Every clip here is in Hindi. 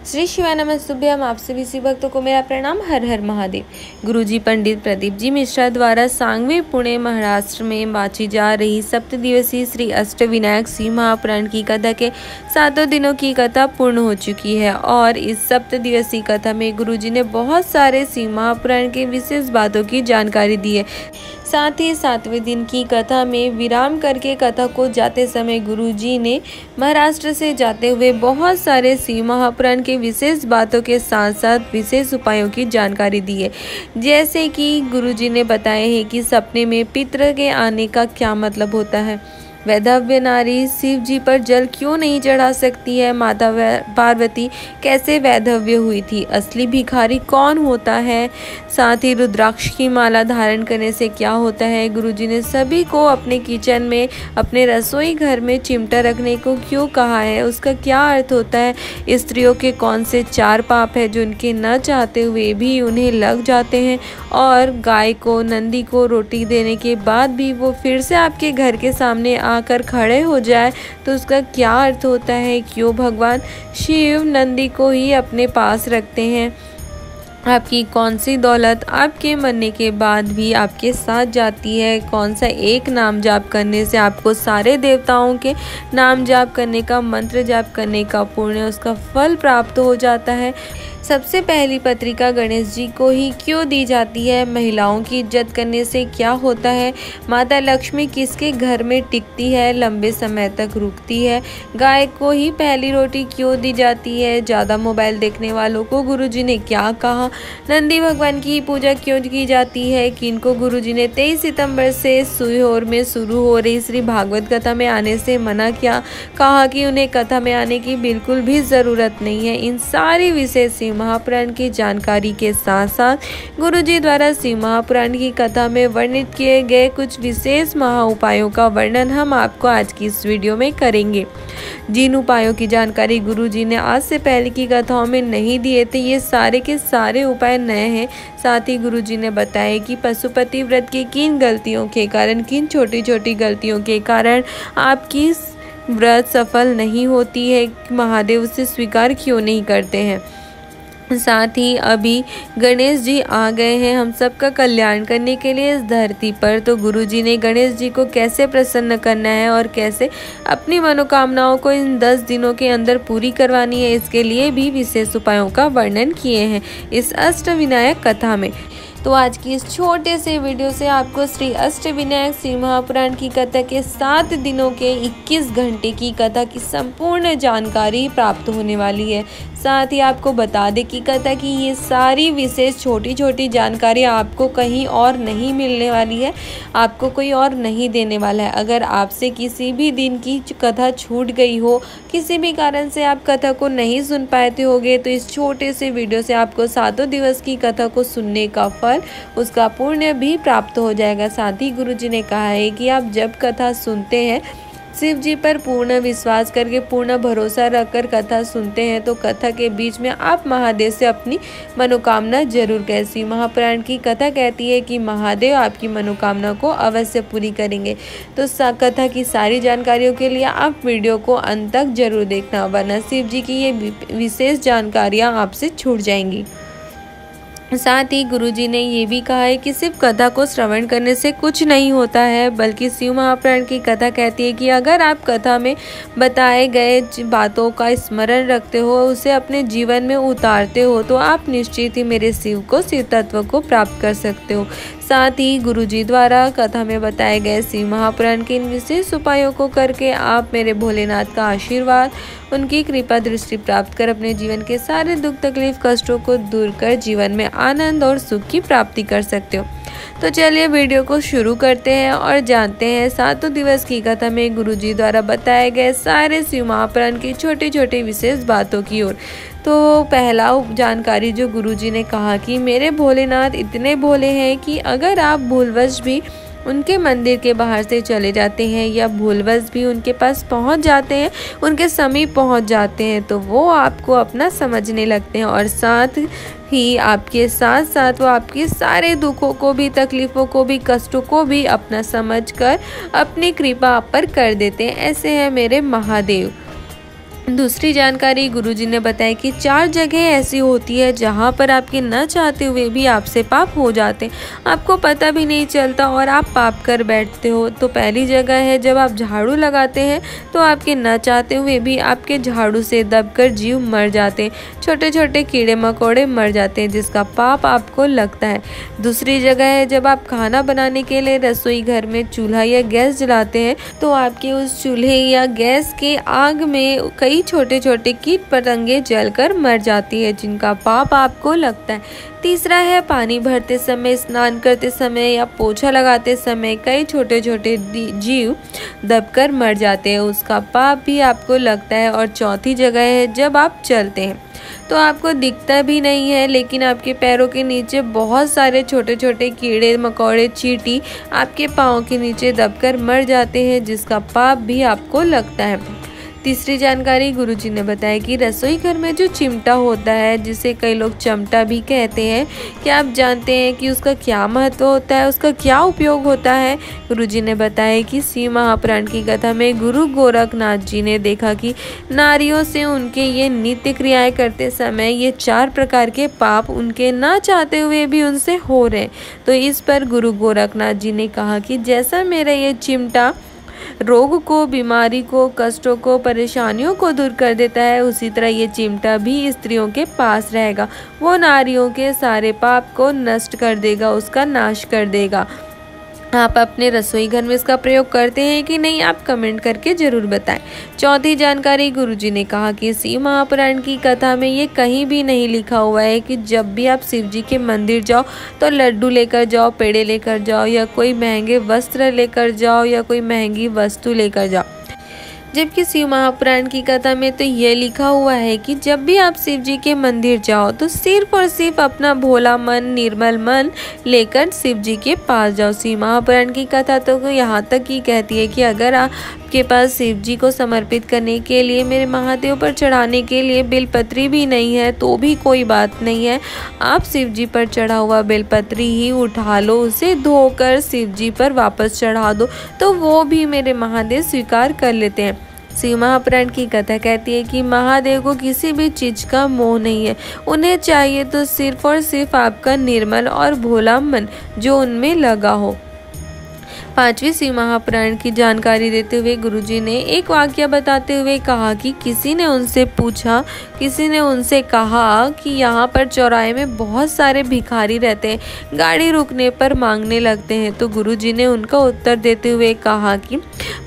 श्री शिवाय नमस्तुभ्यम। आप सभी शिव भक्तों को मेरा प्रणाम। हर हर महादेव। गुरुजी पंडित प्रदीप जी मिश्रा द्वारा सांगवी पुणे महाराष्ट्र में बांची जा रही 7 दिवसीय श्री अष्टविनायक शिव महापुराण की कथा के 7 दिनों की कथा पूर्ण हो चुकी है और इस 7 दिवसीय कथा में गुरुजी ने बहुत सारे शिव महापुराण के विशेष बातों की जानकारी दी है। साथ ही 7वें दिन की कथा में विराम करके कथा को जाते समय गुरुजी ने महाराष्ट्र से जाते हुए बहुत सारे शिव महापुराण के विशेष बातों के साथ साथ विशेष उपायों की जानकारी दी है। जैसे कि गुरुजी ने बताया है कि सपने में पितृ के आने का क्या मतलब होता है, वैधव्य नारी शिव जी पर जल क्यों नहीं चढ़ा सकती है, माता पार्वती कैसे वैधव्य हुई थी, असली भिखारी कौन होता है, साथ ही रुद्राक्ष की माला धारण करने से क्या होता है। गुरुजी ने सभी को अपने किचन में, अपने रसोई घर में चिमटा रखने को क्यों कहा है, उसका क्या अर्थ होता है, स्त्रियों के कौन से 4 पाप है जो उनके न चाहते हुए भी उन्हें लग जाते हैं, और गाय को, नंदी को रोटी देने के बाद भी वो फिर से आपके घर के सामने आकर खड़े हो जाए तो उसका क्या अर्थ होता है, क्यों भगवान शिव नंदी को ही अपने पास रखते हैं, आपकी कौन सी दौलत आपके मरने के बाद भी आपके साथ जाती है, कौन सा एक नाम जाप करने से आपको सारे देवताओं के नाम जाप करने का, मंत्र जाप करने का पुण्य, उसका फल प्राप्त हो जाता है। सबसे पहली पत्रिका गणेश जी को ही क्यों दी जाती है, महिलाओं की इज्जत करने से क्या होता है, माता लक्ष्मी किसके घर में टिकती है, लंबे समय तक रुकती है, गाय को ही पहली रोटी क्यों दी जाती है, ज़्यादा मोबाइल देखने वालों को गुरुजी ने क्या कहा, नंदी भगवान की पूजा क्यों की जाती है, किनको गुरुजी ने 23 सितंबर से सीहोर में शुरू हो रही श्री भागवत कथा में आने से मना किया, कहा कि उन्हें कथा में आने की बिल्कुल भी ज़रूरत नहीं है। इन सारी विशेष महापुराण की जानकारी के साथ साथ गुरुजी द्वारा शिव महापुराण की कथा में वर्णित किए गए कुछ विशेष महा उपायों का वर्णन हम आपको आज की इस वीडियो में करेंगे। जिन उपायों की जानकारी गुरुजी ने आज से पहले की कथाओं में नहीं दिए थे, ये सारे के सारे उपाय नए हैं। साथ ही गुरुजी ने बताया कि पशुपति व्रत की किन गलतियों के कारण, किन छोटी छोटी गलतियों के कारण आपकी व्रत सफल नहीं होती है, महादेव उसे स्वीकार क्यों नहीं करते हैं। साथ ही अभी गणेश जी आ गए हैं हम सबका कल्याण करने के लिए इस धरती पर, तो गुरुजी ने गणेश जी को कैसे प्रसन्न करना है और कैसे अपनी मनोकामनाओं को इन 10 दिनों के अंदर पूरी करवानी है, इसके लिए भी विशेष उपायों का वर्णन किए हैं इस अष्टविनायक कथा में। तो आज की इस छोटे से वीडियो से आपको श्री अष्टविनायक शिव महापुराण की कथा के 7 दिनों के 21 घंटे की कथा की संपूर्ण जानकारी प्राप्त होने वाली है। साथ ही आपको बता दें कि कथा की ये सारी विशेष छोटी छोटी जानकारी आपको कहीं और नहीं मिलने वाली है, आपको कोई और नहीं देने वाला है। अगर आपसे किसी भी दिन की कथा छूट गई हो, किसी भी कारण से आप कथा को नहीं सुन पाते होगे, तो इस छोटे से वीडियो से आपको 7 दिवस की कथा को सुनने का फल, उसका पुण्य भी प्राप्त हो जाएगा। साथ ही गुरुजी ने कहा है कि आप जब कथा सुनते हैं, शिव जी पर पूर्ण विश्वास करके, पूर्ण भरोसा रखकर कथा सुनते हैं, तो कथा के बीच में आप महादेव से अपनी मनोकामना जरूर कहें। शिव महापुराण की कथा कहती है कि महादेव आपकी मनोकामना को अवश्य पूरी करेंगे। तो कथा की सारी जानकारियों के लिए आप वीडियो को अंत तक जरूर देखना, वरना शिव जी की ये विशेष जानकारियाँ आपसे छूट जाएंगी। साथ ही गुरुजी ने ये भी कहा है कि सिर्फ कथा को श्रवण करने से कुछ नहीं होता है, बल्कि शिव महापुराण की कथा कहती है कि अगर आप कथा में बताए गए बातों का स्मरण रखते हो, उसे अपने जीवन में उतारते हो, तो आप निश्चित ही मेरे शिव तत्व को प्राप्त कर सकते हो। साथ ही गुरुजी द्वारा कथा में बताए गए शिव महापुराण के इन विशेष उपायों को करके आप मेरे भोलेनाथ का आशीर्वाद, उनकी कृपा दृष्टि प्राप्त कर अपने जीवन के सारे दुख तकलीफ कष्टों को दूर कर जीवन में आनंद और सुख की प्राप्ति कर सकते हो। तो चलिए वीडियो को शुरू करते हैं और जानते हैं 7 दिवस की कथा में गुरुजी द्वारा बताए गए सारे शिव महापुराण की छोटी छोटी विशेष बातों की ओर। तो पहला जानकारी जो गुरुजी ने कहा कि मेरे भोलेनाथ इतने भोले हैं कि अगर आप भूलवश भी उनके मंदिर के बाहर से चले जाते हैं या भूलवश भी उनके पास पहुंच जाते हैं, उनके समीप पहुंच जाते हैं, तो वो आपको अपना समझने लगते हैं और साथ ही आपके साथ साथ वो आपके सारे दुखों को भी, तकलीफ़ों को भी, कष्टों को भी अपना समझकर अपनी कृपा आप पर कर देते हैं। ऐसे हैं मेरे महादेव। दूसरी जानकारी गुरुजी ने बताया कि 4 जगह ऐसी होती है जहाँ पर आपके न चाहते हुए भी आपसे पाप हो जाते हैं, आपको पता भी नहीं चलता और आप पाप कर बैठते हो। तो पहली जगह है जब आप झाड़ू लगाते हैं तो आपके न चाहते हुए भी आपके झाड़ू से दबकर जीव मर जाते हैं, छोटे छोटे कीड़े मकोड़े मर जाते हैं, जिसका पाप आपको लगता है। दूसरी जगह है जब आप खाना बनाने के लिए रसोई घर में चूल्हा या गैस जलाते हैं तो आपके उस चूल्हे या गैस के आग में कई छोटे छोटे कीट पतंगे जलकर मर जाती है, जिनका पाप आपको लगता है। तीसरा है पानी भरते समय, स्नान करते समय या पोछा लगाते समय कई छोटे छोटे जीव दबकर मर जाते हैं, उसका पाप भी आपको लगता है। और चौथी जगह है जब आप चलते हैं तो आपको दिखता भी नहीं है, लेकिन आपके पैरों के नीचे बहुत सारे छोटे छोटे कीड़े मकोड़े चींटी आपके पाँव के नीचे दबकर मर जाते हैं, जिसका पाप भी आपको लगता है। तीसरी जानकारी गुरुजी ने बताया कि रसोई घर में जो चिमटा होता है, जिसे कई लोग चमटा भी कहते हैं, क्या आप जानते हैं कि उसका क्या महत्व होता है, उसका क्या उपयोग होता है? गुरुजी ने बताया कि शिव महापुराण की कथा में गुरु गोरखनाथ जी ने देखा कि नारियों से उनके ये नित्य क्रियाएं करते समय ये 4 प्रकार के पाप उनके ना चाहते हुए भी उनसे हो रहे। तो इस पर गुरु गोरखनाथ जी ने कहा कि जैसा मेरा ये चिमटा रोग को, बीमारी को, कष्टों को, परेशानियों को दूर कर देता है, उसी तरह ये चिमटा भी स्त्रियों के पास रहेगा। वो नारियों के सारे पाप को नष्ट कर देगा, उसका नाश कर देगा। आप अपने रसोई घर में इसका प्रयोग करते हैं कि नहीं, आप कमेंट करके जरूर बताएं। चौथी जानकारी गुरुजी ने कहा कि शिव महापुराण की कथा में ये कहीं भी नहीं लिखा हुआ है कि जब भी आप शिव जी के मंदिर जाओ तो लड्डू लेकर जाओ, पेड़े लेकर जाओ या कोई महंगे वस्त्र लेकर जाओ या कोई महंगी वस्तु लेकर जाओ। जबकि शिव महापुराण की कथा में तो ये लिखा हुआ है कि जब भी आप शिव जी के मंदिर जाओ तो सिर्फ और सिर्फ अपना भोला मन, निर्मल मन लेकर शिव जी के पास जाओ। शिव महापुराण की कथा तो यहाँ तक ही कहती है कि अगर आपके पास शिव जी को समर्पित करने के लिए, मेरे महादेव पर चढ़ाने के लिए बेलपत्री भी नहीं है तो भी कोई बात नहीं है, आप शिव जी पर चढ़ा हुआ बेलपत्री ही उठा लो, उसे धोकर शिव जी पर वापस चढ़ा दो, तो वो भी मेरे महादेव स्वीकार कर लेते हैं। शिव महापुराण की कथा कहती है कि महादेव को किसी भी चीज का मोह नहीं है, उन्हें चाहिए तो सिर्फ और सिर्फ आपका निर्मल और भोला मन जो उनमें लगा हो। 5वीं शिव महापुराण की जानकारी देते हुए गुरुजी ने एक वाक्य बताते हुए कहा कि किसी ने उनसे कहा कि यहाँ पर चौराहे में बहुत सारे भिखारी रहते हैं, गाड़ी रुकने पर मांगने लगते हैं। तो गुरुजी ने उनका उत्तर देते हुए कहा कि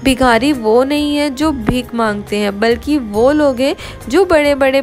भिखारी वो नहीं है जो भीख मांगते हैं, बल्कि वो लोग हैं जो बड़े बड़े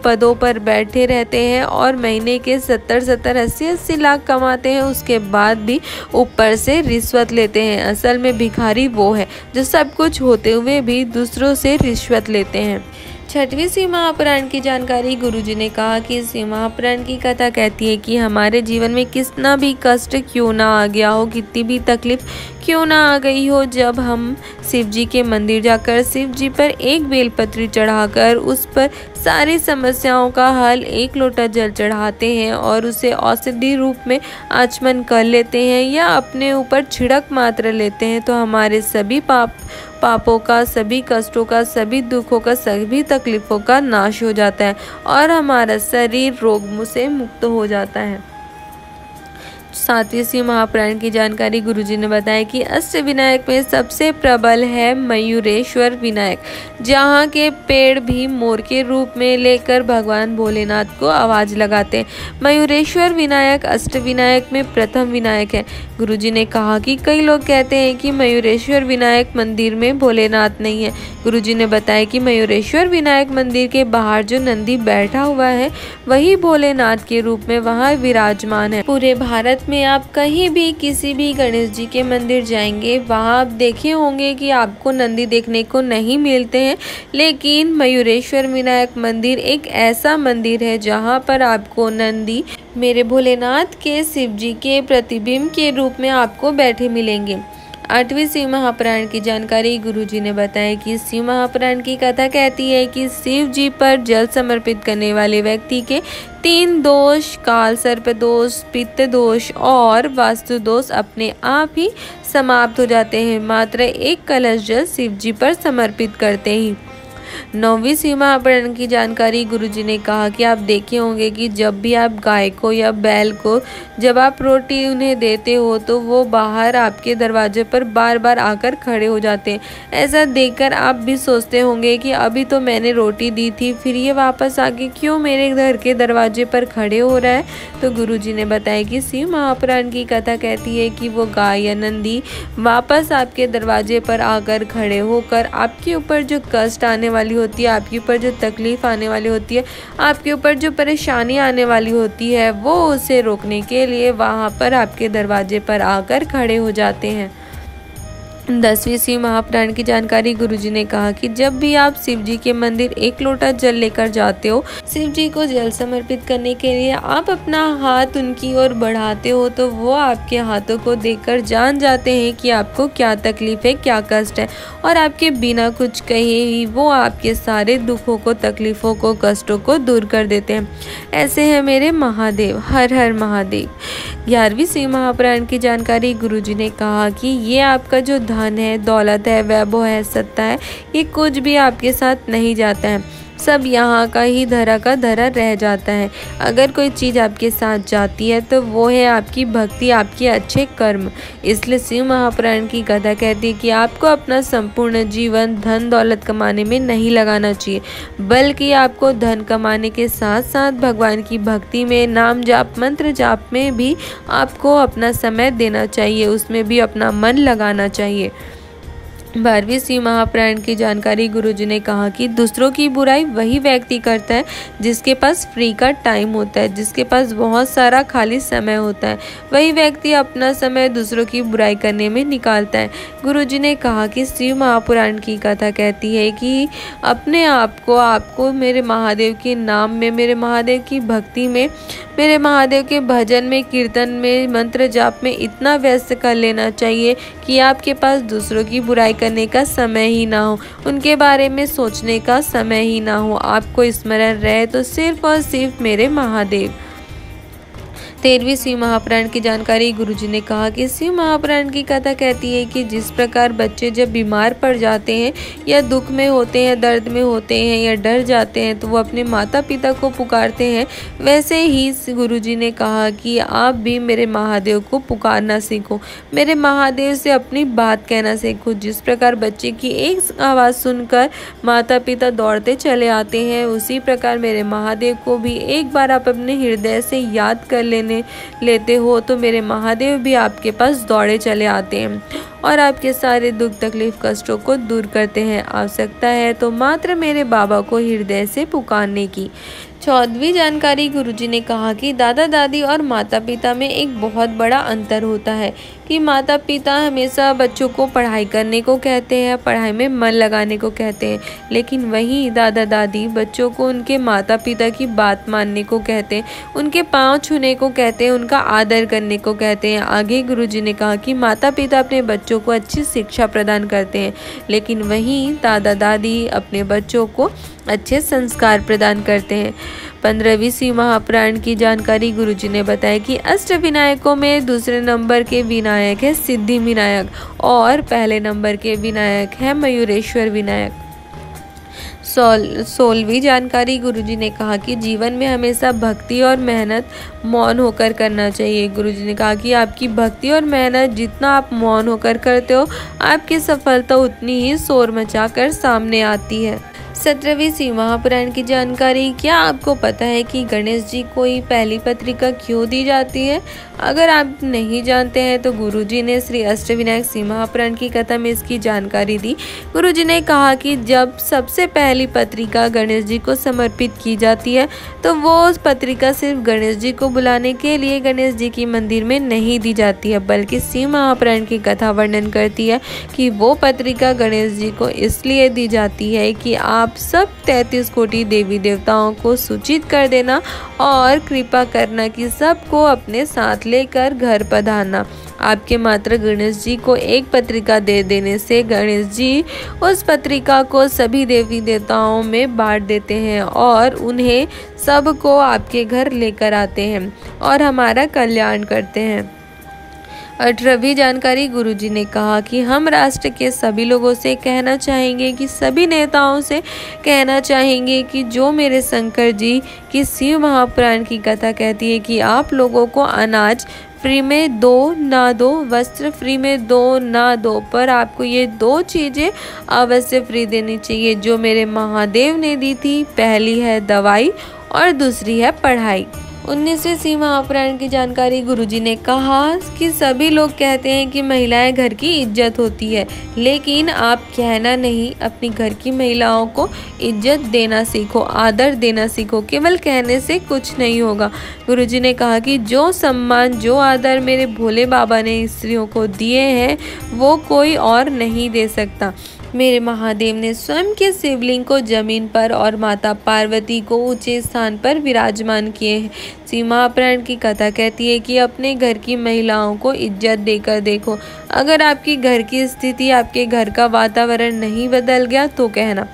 पदों पर बैठे रहते हैं और महीने के 70-70, 80-80 लाख कमाते हैं, उसके बाद भी ऊपर से रिश्वत लेते हैं। असल में भिखारी वो है जो सब कुछ होते हुए भी दूसरों से रिश्वत लेते हैं। 6वीं शिव महापुराण की जानकारी गुरुजी ने कहा कि शिव महापुराण की कथा कहती है कि हमारे जीवन में कितना भी कष्ट क्यों ना आ गया हो, कितनी भी तकलीफ क्यों ना आ गई हो, जब हम शिव जी के मंदिर जाकर शिव जी पर एक बेलपत्री चढ़ाकर उस पर सारी समस्याओं का हल, एक लोटा जल चढ़ाते हैं और उसे औषधि रूप में आचमन कर लेते हैं या अपने ऊपर छिड़क मात्र लेते हैं, तो हमारे सभी पापों का, सभी कष्टों का, सभी दुखों का, सभी तकलीफों का नाश हो जाता है और हमारा शरीर रोग से मुक्त हो जाता है। 7वीं शिव महापुराण की जानकारी गुरुजी ने बताया कि अष्टविनायक में सबसे प्रबल है मयूरेश्वर विनायक, जहाँ के पेड़ भी मोर के रूप में लेकर भगवान भोलेनाथ को आवाज लगाते हैं। मयूरेश्वर विनायक अष्टविनायक में प्रथम विनायक है। गुरुजी ने कहा कि कई लोग कहते हैं कि मयूरेश्वर विनायक मंदिर में भोलेनाथ नहीं है। गुरुजी ने बताया कि मयूरेश्वर विनायक मंदिर के बाहर जो नंदी बैठा हुआ है वही भोलेनाथ के रूप में वहाँ विराजमान है। पूरे भारत में आप कहीं भी किसी भी गणेश जी के मंदिर जाएंगे, वहाँ आप देखे होंगे कि आपको नंदी देखने को नहीं मिलते हैं, लेकिन मयूरेश्वर विनायक मंदिर एक ऐसा मंदिर है जहाँ पर आपको नंदी मेरे भोलेनाथ के, शिव जी के प्रतिबिंब के रूप में आपको बैठे मिलेंगे। 8वीं शिव महापुराण की जानकारी गुरुजी ने बताया कि शिव महापुराण की कथा कहती है कि शिव जी पर जल समर्पित करने वाले व्यक्ति के 3 दोष, काल सर्प दोष, पित्त दोष और वास्तु दोष अपने आप ही समाप्त हो जाते हैं, मात्र एक कलश जल शिव जी पर समर्पित करते ही। 9वीं सीमा अपहरण की जानकारी गुरुजी ने कहा कि आप देखे होंगे कि जब भी आप गाय को या बैल को जब आप रोटी उन्हें देते हो तो वो बाहर आपके दरवाजे पर बार बार आकर खड़े हो जाते हैं। ऐसा देखकर आप भी सोचते होंगे कि अभी तो मैंने रोटी दी थी, फिर ये वापस आके क्यों मेरे घर के दरवाजे पर खड़े हो रहा है। तो गुरुजी ने बताया कि शिव महापुराण की कथा कहती है कि वो गाय या नंदी वापस आपके दरवाजे पर आकर खड़े होकर आपके ऊपर जो कष्ट आने वाली होती है, आपके ऊपर जो तकलीफ आने वाली होती है, आपके ऊपर जो परेशानी आने वाली होती है, वो उसे रोकने के लिए वहाँ पर आपके दरवाजे पर आकर खड़े हो जाते हैं। 10वीं शिव महापुराण की जानकारी गुरुजी ने कहा कि जब भी आप शिव जी के मंदिर एक लोटा जल लेकर जाते हो, शिव जी को जल समर्पित करने के लिए आप अपना हाथ उनकी ओर बढ़ाते हो तो वो आपके हाथों को देखकर जान जाते हैं कि आपको क्या तकलीफ है, क्या कष्ट है, और आपके बिना कुछ कहे ही वो आपके सारे दुखों को, तकलीफों को, कष्टों को दूर कर देते हैं। ऐसे हैं मेरे महादेव, हर हर महादेव। 11वीं शिव महापुराण की जानकारी गुरुजी ने कहा कि ये आपका जो धन है, दौलत है, वैभव है, सत्ता है, ये कुछ भी आपके साथ नहीं जाता है, सब यहाँ का ही धरा का धरा रह जाता है। अगर कोई चीज़ आपके साथ जाती है तो वो है आपकी भक्ति, आपके अच्छे कर्म। इसलिए शिव महापुराण की कथा कहती है कि आपको अपना संपूर्ण जीवन धन दौलत कमाने में नहीं लगाना चाहिए, बल्कि आपको धन कमाने के साथ साथ भगवान की भक्ति में, नाम जाप, मंत्र जाप में भी आपको अपना समय देना चाहिए, उसमें भी अपना मन लगाना चाहिए। 12वीं शिव महापुराण की जानकारी गुरुजी ने कहा कि दूसरों की बुराई वही व्यक्ति करता है जिसके पास फ्री का टाइम होता है, जिसके पास बहुत सारा खाली समय होता है, वही व्यक्ति अपना समय दूसरों की बुराई करने में निकालता है। गुरुजी ने कहा कि शिव महापुराण की कथा कहती है कि अपने आपको मेरे महादेव के नाम में, मेरे महादेव की भक्ति में, मेरे महादेव के भजन में, कीर्तन में, मंत्र जाप में इतना व्यस्त कर लेना चाहिए कि आपके पास दूसरों की बुराई करने का समय ही ना हो, उनके बारे में सोचने का समय ही ना हो। आपको स्मरण रहे तो सिर्फ और सिर्फ मेरे महादेव। 13वीं शिव महापुराण की जानकारी गुरुजी ने कहा कि शिव महापुराण की कथा कहती है कि जिस प्रकार बच्चे जब बीमार पड़ जाते हैं या दुख में होते हैं, दर्द में होते हैं या डर जाते हैं तो वो अपने माता पिता को पुकारते हैं, वैसे ही गुरुजी ने कहा कि आप भी मेरे महादेव को पुकारना सीखो, मेरे महादेव से अपनी बात कहना सीखो। जिस प्रकार बच्चे की एक आवाज़ सुनकर माता पिता दौड़ते चले आते हैं, उसी प्रकार मेरे महादेव को भी एक बार आप अपने हृदय से याद कर लेते हो तो मेरे महादेव भी आपके पास दौड़े चले आते हैं और आपके सारे दुख तकलीफ कष्टों को दूर करते हैं। आवश्यकता है तो मात्र मेरे बाबा को हृदय से पुकारने की। 14वीं जानकारी गुरुजी ने कहा कि दादा दादी और माता पिता में एक बहुत बड़ा अंतर होता है कि माता पिता हमेशा बच्चों को पढ़ाई करने को कहते हैं, पढ़ाई में मन लगाने को कहते हैं, लेकिन वहीं दादा दादी बच्चों को उनके माता पिता की बात मानने को कहते हैं, उनके पाँव छूने को कहते हैं, उनका आदर करने को कहते हैं। आगे गुरुजी ने कहा कि माता पिता अपने बच्चों को अच्छी शिक्षा प्रदान करते हैं, लेकिन वहीं दादा दादी अपने बच्चों को अच्छे संस्कार प्रदान करते हैं। 15वीं शिव महापुराण की जानकारी गुरुजी ने बताया कि अष्ट विनायकों में दूसरे नंबर के विनायक है सिद्धि विनायक और पहले नंबर के विनायक है मयूरेश्वर विनायक। 16वीं जानकारी गुरुजी ने कहा कि जीवन में हमेशा भक्ति और मेहनत मौन होकर करना चाहिए। गुरुजी ने कहा कि आपकी भक्ति और मेहनत जितना आप मौन होकर करते हो, आपकी सफलता उतनी ही शोर मचाकर सामने आती है। 17वीं शिव महापुराण की जानकारी। क्या आपको पता है कि गणेश जी को ही पहली पत्रिका क्यों दी जाती है? अगर आप नहीं जानते हैं तो गुरुजी ने श्री अष्टविनायक शिव महापुराण की कथा में इसकी जानकारी दी। गुरुजी ने कहा कि जब सबसे पहली पत्रिका गणेश जी को समर्पित की जाती है तो वो उस पत्रिका सिर्फ गणेश जी को बुलाने के लिए गणेश जी की मंदिर में नहीं दी जाती है, बल्कि शिव महापुराण की कथा वर्णन करती है कि वो पत्रिका गणेश जी को इसलिए दी जाती है कि आप सब 33 कोटि देवी देवताओं को सूचित कर देना और कृपा करना कि सबको अपने साथ लेकर घर पधारना। आपके मात्र गणेश जी को एक पत्रिका दे देने से गणेश जी उस पत्रिका को सभी देवी देवताओं में बांट देते हैं और उन्हें सबको आपके घर लेकर आते हैं और हमारा कल्याण करते हैं। 18वीं जानकारी गुरुजी ने कहा कि हम राष्ट्र के सभी लोगों से कहना चाहेंगे कि सभी नेताओं से कहना चाहेंगे कि जो मेरे शंकर जी की शिव महापुराण की कथा कहती है कि आप लोगों को अनाज फ्री में दो ना दो, वस्त्र फ्री में दो ना दो, पर आपको ये दो चीज़ें अवश्य फ्री देनी चाहिए जो मेरे महादेव ने दी थी। पहली है दवाई और दूसरी है पढ़ाई। 19वें शिव महापुराण की जानकारी गुरुजी ने कहा कि सभी लोग कहते हैं कि महिलाएं घर की इज्जत होती है, लेकिन आप कहना नहीं, अपनी घर की महिलाओं को इज्जत देना सीखो, आदर देना सीखो। केवल कहने से कुछ नहीं होगा। गुरुजी ने कहा कि जो सम्मान, जो आदर मेरे भोले बाबा ने स्त्रियों को दिए हैं वो कोई और नहीं दे सकता। मेरे महादेव ने स्वयं के शिवलिंग को जमीन पर और माता पार्वती को ऊंचे स्थान पर विराजमान किए हैं। शिव महापुराण की कथा कहती है कि अपने घर की महिलाओं को इज्जत देकर देखो। अगर आपकी घर की स्थिति, आपके घर का वातावरण नहीं बदल गया तो कहना।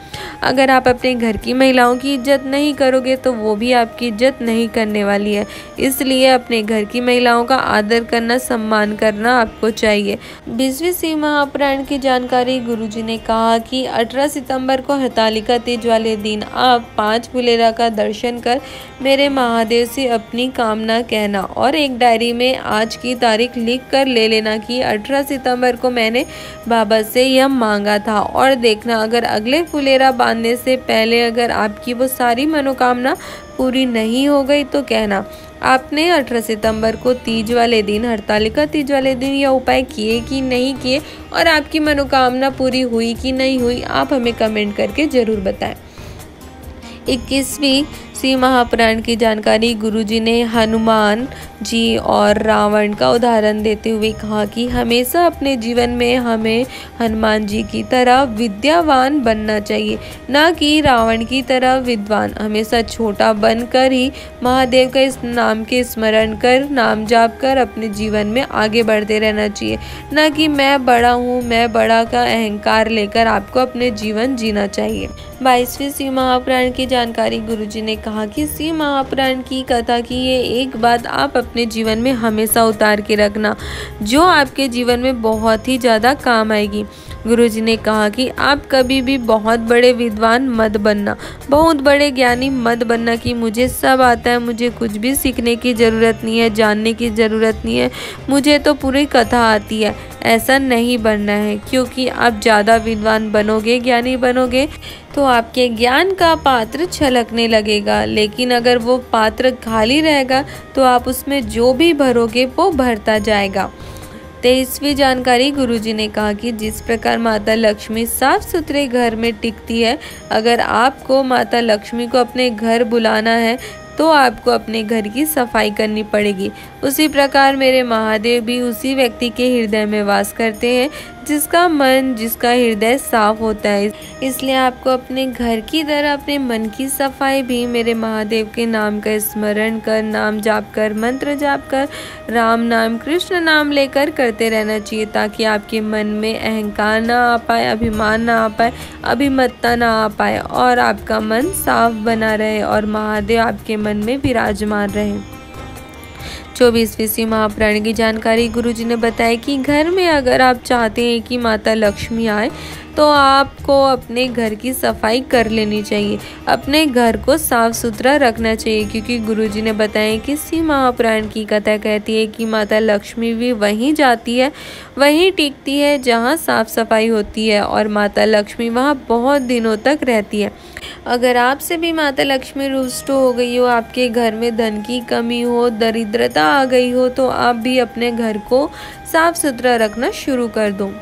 अगर आप अपने घर की महिलाओं की इज्जत नहीं करोगे तो वो भी आपकी इज्जत नहीं करने वाली है। इसलिए अपने घर की महिलाओं का आदर करना, सम्मान करना आपको चाहिए। 20वें शिव महापुराण की जानकारी गुरुजी ने कहा कि 18 सितंबर को हरतालिका तीज वाले दिन आप 5 फुलेरा का दर्शन कर मेरे महादेव से अपनी कामना कहना और एक डायरी में आज की तारीख लिख कर ले लेना कि 18 सितंबर को मैंने बाबा से यह मांगा था, और देखना अगर अगले फुलेरा बांधने से पहले अगर आपकी वो सारी मनोकामना पूरी नहीं हो गई तो कहना। आपने 18 सितंबर को तीज वाले दिन, हरतालिका तीज वाले दिन यह उपाय किए कि नहीं किए और आपकी मनोकामना पूरी हुई कि नहीं हुई, आप हमें कमेंट करके ज़रूर बताएं। 21वीं शिव महापुराण की जानकारी गुरुजी ने हनुमान जी और रावण का उदाहरण देते हुए कहा कि हमेशा अपने जीवन में हमें हनुमान जी की तरह विद्यावान बनना चाहिए, ना कि रावण की तरह विद्वान। हमेशा छोटा बनकर ही महादेव का इस नाम के स्मरण कर, नाम जाप कर अपने जीवन में आगे बढ़ते रहना चाहिए, ना कि मैं बड़ा हूँ, मैं बड़ा का अहंकार लेकर आपको अपने जीवन जीना चाहिए। 22वें शिव महापुराण की जानकारी गुरुजी ने कहा कि शिव महापुराण की कथा की ये एक बात आप अपने जीवन में हमेशा उतार के रखना, जो आपके जीवन में बहुत ही ज़्यादा काम आएगी। गुरुजी ने कहा कि आप कभी भी बहुत बड़े विद्वान मत बनना, बहुत बड़े ज्ञानी मत बनना कि मुझे सब आता है, मुझे कुछ भी सीखने की ज़रूरत नहीं है, जानने की ज़रूरत नहीं है, मुझे तो पूरी कथा आती है। ऐसा नहीं बनना है, क्योंकि आप ज़्यादा विद्वान बनोगे, ज्ञानी बनोगे तो आपके ज्ञान का पात्र छलकने लगेगा, लेकिन अगर वो पात्र खाली रहेगा तो आप उसमें जो भी भरोगे वो भरता जाएगा। 23वीं जानकारी गुरुजी ने कहा कि जिस प्रकार माता लक्ष्मी साफ सुथरे घर में टिकती है, अगर आपको माता लक्ष्मी को अपने घर बुलाना है तो आपको अपने घर की सफाई करनी पड़ेगी। उसी प्रकार मेरे महादेव भी उसी व्यक्ति के हृदय में वास करते हैं जिसका मन, जिसका हृदय साफ होता है। इसलिए आपको अपने घर की तरह अपने मन की सफाई भी मेरे महादेव के नाम का स्मरण कर, नाम जाप कर, मंत्र जाप कर, राम नाम, कृष्ण नाम लेकर करते रहना चाहिए, ताकि आपके मन में अहंकार ना आ पाए, अभिमान ना आ पाए, अभिमत्ता ना आ पाए और आपका मन साफ बना रहे और महादेव आपके मन में विराजमान रहे। 24वीं शिव महापुराण की जानकारी गुरुजी ने बताया कि घर में अगर आप चाहते हैं कि माता लक्ष्मी आए तो आपको अपने घर की सफाई कर लेनी चाहिए, अपने घर को साफ सुथरा रखना चाहिए, क्योंकि गुरुजी ने बताया कि शिव महापुराण की कथा कहती है कि माता लक्ष्मी भी वहीं जाती है, वहीं टिकती है जहाँ साफ सफाई होती है और माता लक्ष्मी वहाँ बहुत दिनों तक रहती है। अगर आपसे भी माता लक्ष्मी रुष्ट हो गई हो, आपके घर में धन की कमी हो, दरिद्रता आ गई हो, तो आप भी अपने घर को साफ सुथरा रखना शुरू कर दो।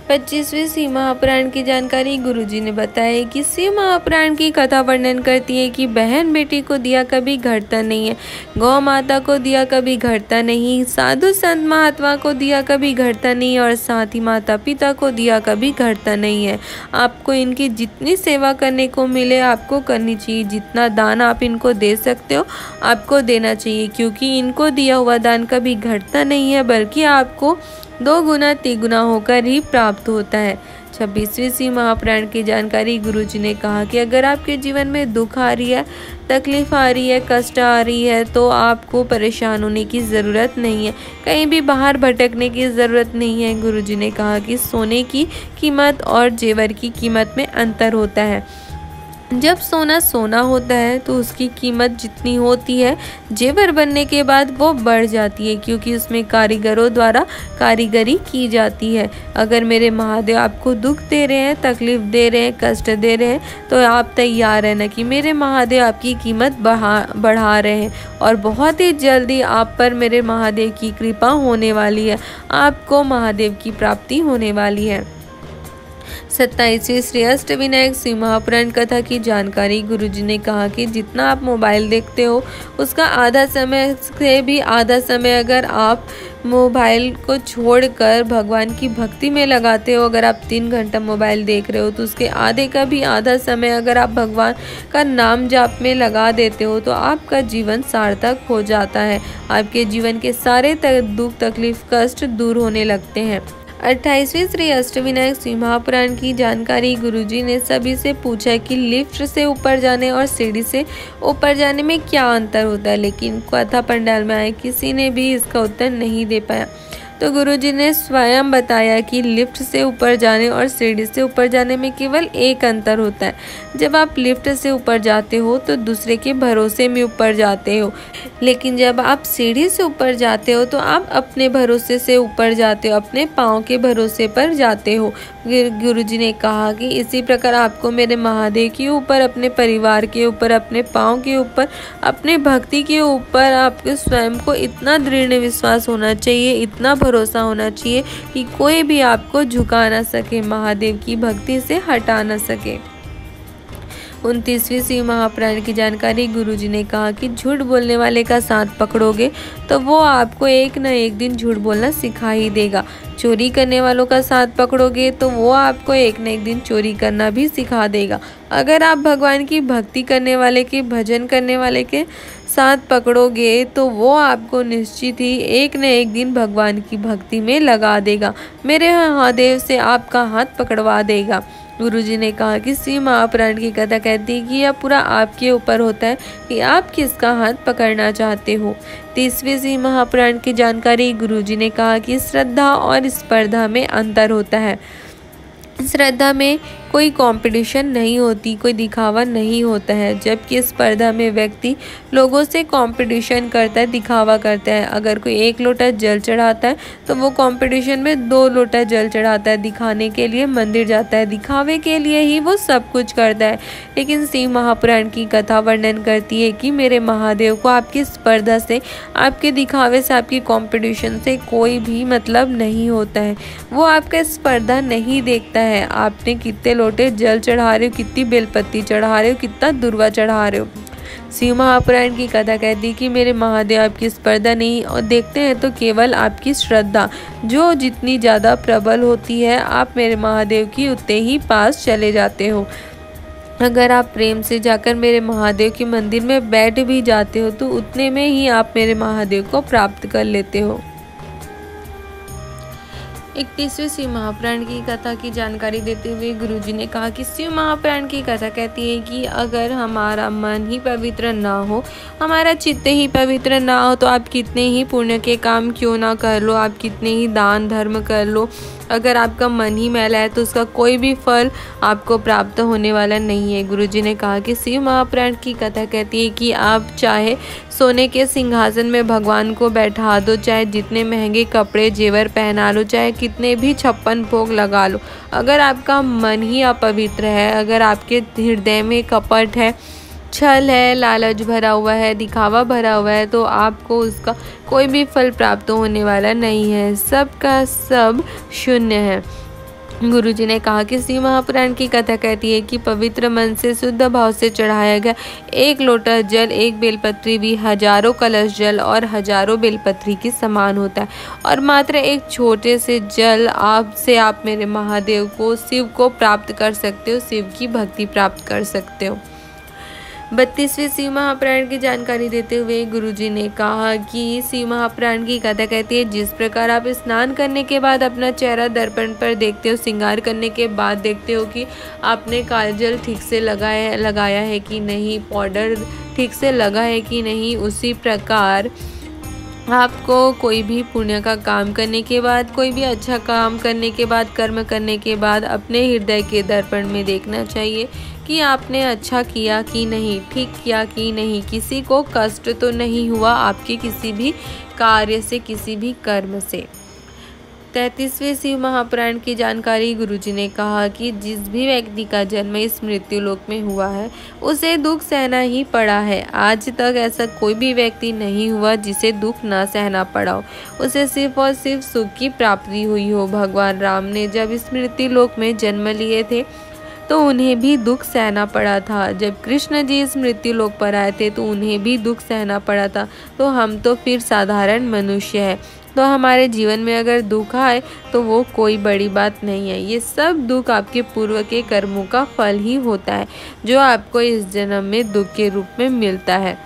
25वीं शिव महापुराण की जानकारी गुरुजी ने बताया कि शिव महापुराण की कथा वर्णन करती है कि बहन बेटी को दिया कभी घटता नहीं है, गौ माता को दिया कभी घटता नहीं, साधु संत महात्मा को दिया कभी घटता नहीं और साथ ही माता पिता को दिया कभी घटता नहीं है। आपको इनकी जितनी सेवा करने को मिले आपको करनी चाहिए, जितना दान आप इनको दे सकते हो आपको देना चाहिए, क्योंकि इनको दिया हुआ दान कभी घटता नहीं है, बल्कि आपको 2 गुना 3 गुना होकर ही प्राप्त होता है। 26वीं शिव महापुराण की जानकारी। गुरुजी ने कहा कि अगर आपके जीवन में दुख आ रही है, तकलीफ आ रही है, कष्ट आ रही है, तो आपको परेशान होने की ज़रूरत नहीं है, कहीं भी बाहर भटकने की ज़रूरत नहीं है। गुरुजी ने कहा कि सोने की कीमत और जेवर की कीमत में अंतर होता है। जब सोना सोना होता है तो उसकी कीमत जितनी होती है, जेवर बनने के बाद वो बढ़ जाती है, क्योंकि उसमें कारीगरों द्वारा कारीगरी की जाती है। अगर मेरे महादेव आपको दुख दे रहे हैं, तकलीफ दे रहे हैं, कष्ट दे रहे हैं, तो आप तैयार रहना कि मेरे महादेव आपकी कीमत बढ़ा रहे हैं और बहुत ही जल्दी आप पर मेरे महादेव की कृपा होने वाली है, आपको महादेव की प्राप्ति होने वाली है। 27वीं श्री अष्टविनायक शिव महापुराण कथा की जानकारी। गुरुजी ने कहा कि जितना आप मोबाइल देखते हो, उसका आधा समय से भी आधा समय अगर आप मोबाइल को छोड़कर भगवान की भक्ति में लगाते हो, अगर आप 3 घंटा मोबाइल देख रहे हो तो उसके आधे का भी आधा समय अगर आप भगवान का नाम जाप में लगा देते हो, तो आपका जीवन सार्थक हो जाता है। आपके जीवन के सारे दुख, तकलीफ, कष्ट दूर होने लगते हैं। 28वीं श्री अष्टविनायक शिव महापुराण की जानकारी। गुरुजी ने सभी से पूछा कि लिफ्ट से ऊपर जाने और सीढ़ी से ऊपर जाने में क्या अंतर होता है, लेकिन कथा पंडाल में आए किसी ने भी इसका उत्तर नहीं दे पाया। तो गुरुजी ने स्वयं बताया कि लिफ्ट से ऊपर जाने और सीढ़ी से ऊपर जाने में केवल एक अंतर होता है। जब आप लिफ्ट से ऊपर जाते हो तो दूसरे के भरोसे में ऊपर जाते हो, लेकिन जब आप सीढ़ी से ऊपर जाते हो तो आप अपने भरोसे से ऊपर जाते हो, अपने पाँव के भरोसे पर जाते हो। गुरुजी ने कहा कि इसी प्रकार आपको मेरे महादेव के ऊपर, अपने परिवार के ऊपर, अपने पाँव के ऊपर, अपने भक्ति के ऊपर आपके स्वयं को इतना दृढ़ विश्वास होना चाहिए, इतना भरोसा होना चाहिए कि कोई भी आपको झुका ना सके, महादेव की भक्ति से हटा ना सके। 29वीं शिव महापुराण की जानकारी। गुरुजी ने कहा कि झूठ बोलने वाले का साथ पकड़ोगे तो वो आपको एक न एक दिन झूठ बोलना सिखा ही देगा। चोरी करने वालों का साथ पकड़ोगे तो वो आपको एक न एक दिन चोरी करना भी सिखा देगा। अगर आप भगवान की भक्ति करने वाले के, भजन करने वाले के साथ पकड़ोगे तो वो आपको निश्चित ही एक न एक दिन भगवान की भक्ति में लगा देगा, मेरे महादेव से आपका हाथ पकड़वा देगा। गुरुजी ने कहा कि शिव महापुराण की कथा कहती है कि यह पूरा आपके ऊपर होता है कि आप किसका हाथ पकड़ना चाहते हो। 30वीं शिव महापुराण की जानकारी। गुरुजी ने कहा कि श्रद्धा और स्पर्धा में अंतर होता है। श्रद्धा में कोई कंपटीशन नहीं होती, कोई दिखावा नहीं होता है, जबकि स्पर्धा में व्यक्ति लोगों से कंपटीशन करता है, दिखावा करता है। अगर कोई 1 लोटा जल चढ़ाता है तो वो कंपटीशन में 2 लोटा जल चढ़ाता है, दिखाने के लिए मंदिर जाता है, दिखावे के लिए ही वो सब कुछ करता है। लेकिन शिव महापुराण की कथा वर्णन करती है कि मेरे महादेव को आपकी स्पर्धा से, आपके दिखावे से, आपकी कंपटीशन से कोई भी मतलब नहीं होता है। वो आपका स्पर्धा नहीं देखता है, आपने कितने लोटे जल चढ़ा रहे हो, कितनी बेलपत्ती चढ़ा रहे हो, कितना दुर्वा चढ़ा रहे हो। शिव महापुराण की कथा कहती है कि मेरे महादेव आपकी स्पर्धा नहीं और देखते हैं तो केवल आपकी श्रद्धा जो जितनी ज़्यादा प्रबल होती है, आप मेरे महादेव की उतने ही पास चले जाते हो। अगर आप प्रेम से जाकर मेरे महादेव के मंदिर में बैठ भी जाते हो तो उतने में ही आप मेरे महादेव को प्राप्त कर लेते हो। 31वें शिव महापुराण की कथा की जानकारी देते हुए गुरुजी ने कहा कि शिव महापुराण की कथा कहती है कि अगर हमारा मन ही पवित्र ना हो, हमारा चित्त ही पवित्र ना हो, तो आप कितने ही पुण्य के काम क्यों ना कर लो, आप कितने ही दान धर्म कर लो, अगर आपका मन ही मैला है तो उसका कोई भी फल आपको प्राप्त होने वाला नहीं है। गुरुजी ने कहा कि शिव महापुराण की कथा कहती है कि आप चाहे सोने के सिंहासन में भगवान को बैठा दो, चाहे जितने महंगे कपड़े जेवर पहना लो, चाहे कितने भी 56 भोग लगा लो, अगर आपका मन ही अपवित्र है, अगर आपके हृदय में कपट है, छल है, लालच भरा हुआ है, दिखावा भरा हुआ है, तो आपको उसका कोई भी फल प्राप्त होने वाला नहीं है, सब का सब शून्य है। गुरुजी ने कहा कि शिव महापुराण की कथा कहती है कि पवित्र मन से शुद्ध भाव से चढ़ाया गया 1 लोटा जल, 1 बेलपत्री भी हजारों कलश जल और हजारों बेलपत्री के समान होता है, और मात्र एक छोटे से जल आपसे आप मेरे महादेव को, शिव को प्राप्त कर सकते हो, शिव की भक्ति प्राप्त कर सकते हो। 32वें शिव महापुराण की जानकारी देते हुए गुरुजी ने कहा कि शिव महापुराण की कथा कहती है, जिस प्रकार आप स्नान करने के बाद अपना चेहरा दर्पण पर देखते हो, श्रृंगार करने के बाद देखते हो कि आपने काजल ठीक से लगाया है कि नहीं, पाउडर ठीक से लगा है कि नहीं, उसी प्रकार आपको कोई भी पुण्य का काम करने के बाद, कोई भी अच्छा काम करने के बाद, कर्म करने के बाद अपने हृदय के दर्पण में देखना चाहिए कि आपने अच्छा किया कि नहीं, ठीक किया कि नहीं, किसी को कष्ट तो नहीं हुआ आपके किसी भी कार्य से, किसी भी कर्म से। 33वें शिव महापुराण की जानकारी गुरुजी ने कहा कि जिस भी व्यक्ति का जन्म इस मृत्यु लोक में हुआ है उसे दुख सहना ही पड़ा है। आज तक ऐसा कोई भी व्यक्ति नहीं हुआ जिसे दुख ना सहना पड़ा हो, उसे सिर्फ और सिर्फ सुख की प्राप्ति हुई हो। भगवान राम ने जब इस मृत्यु लोक में जन्म लिए थे तो उन्हें भी दुख सहना पड़ा था। जब कृष्ण जी इस मृत्यु लोक पर आए थे तो उन्हें भी दुख सहना पड़ा था। तो हम तो फिर साधारण मनुष्य हैं, तो हमारे जीवन में अगर दुख आए तो वो कोई बड़ी बात नहीं है। ये सब दुख आपके पूर्व के कर्मों का फल ही होता है, जो आपको इस जन्म में दुख के रूप में मिलता है।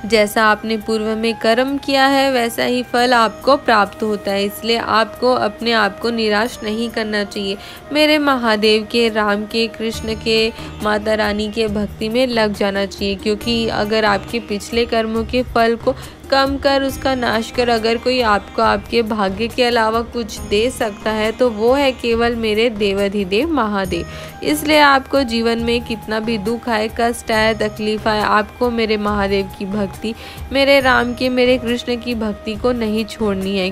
जैसा आपने पूर्व में कर्म किया है वैसा ही फल आपको प्राप्त होता है, इसलिए आपको अपने आप को निराश नहीं करना चाहिए। मेरे महादेव के, राम के, कृष्ण के, माता रानी के भक्ति में लग जाना चाहिए, क्योंकि अगर आपके पिछले कर्मों के फल को कम कर, उसका नाश कर, अगर कोई आपको आपके भाग्य के अलावा कुछ दे सकता है तो वो है केवल मेरे देवाधिदेव महादेव। इसलिए आपको जीवन में कितना भी दुख आए, कष्ट आए, तकलीफ आए, आपको मेरे महादेव की भक्ति, मेरे राम के, मेरे कृष्ण की भक्ति को नहीं छोड़नी है,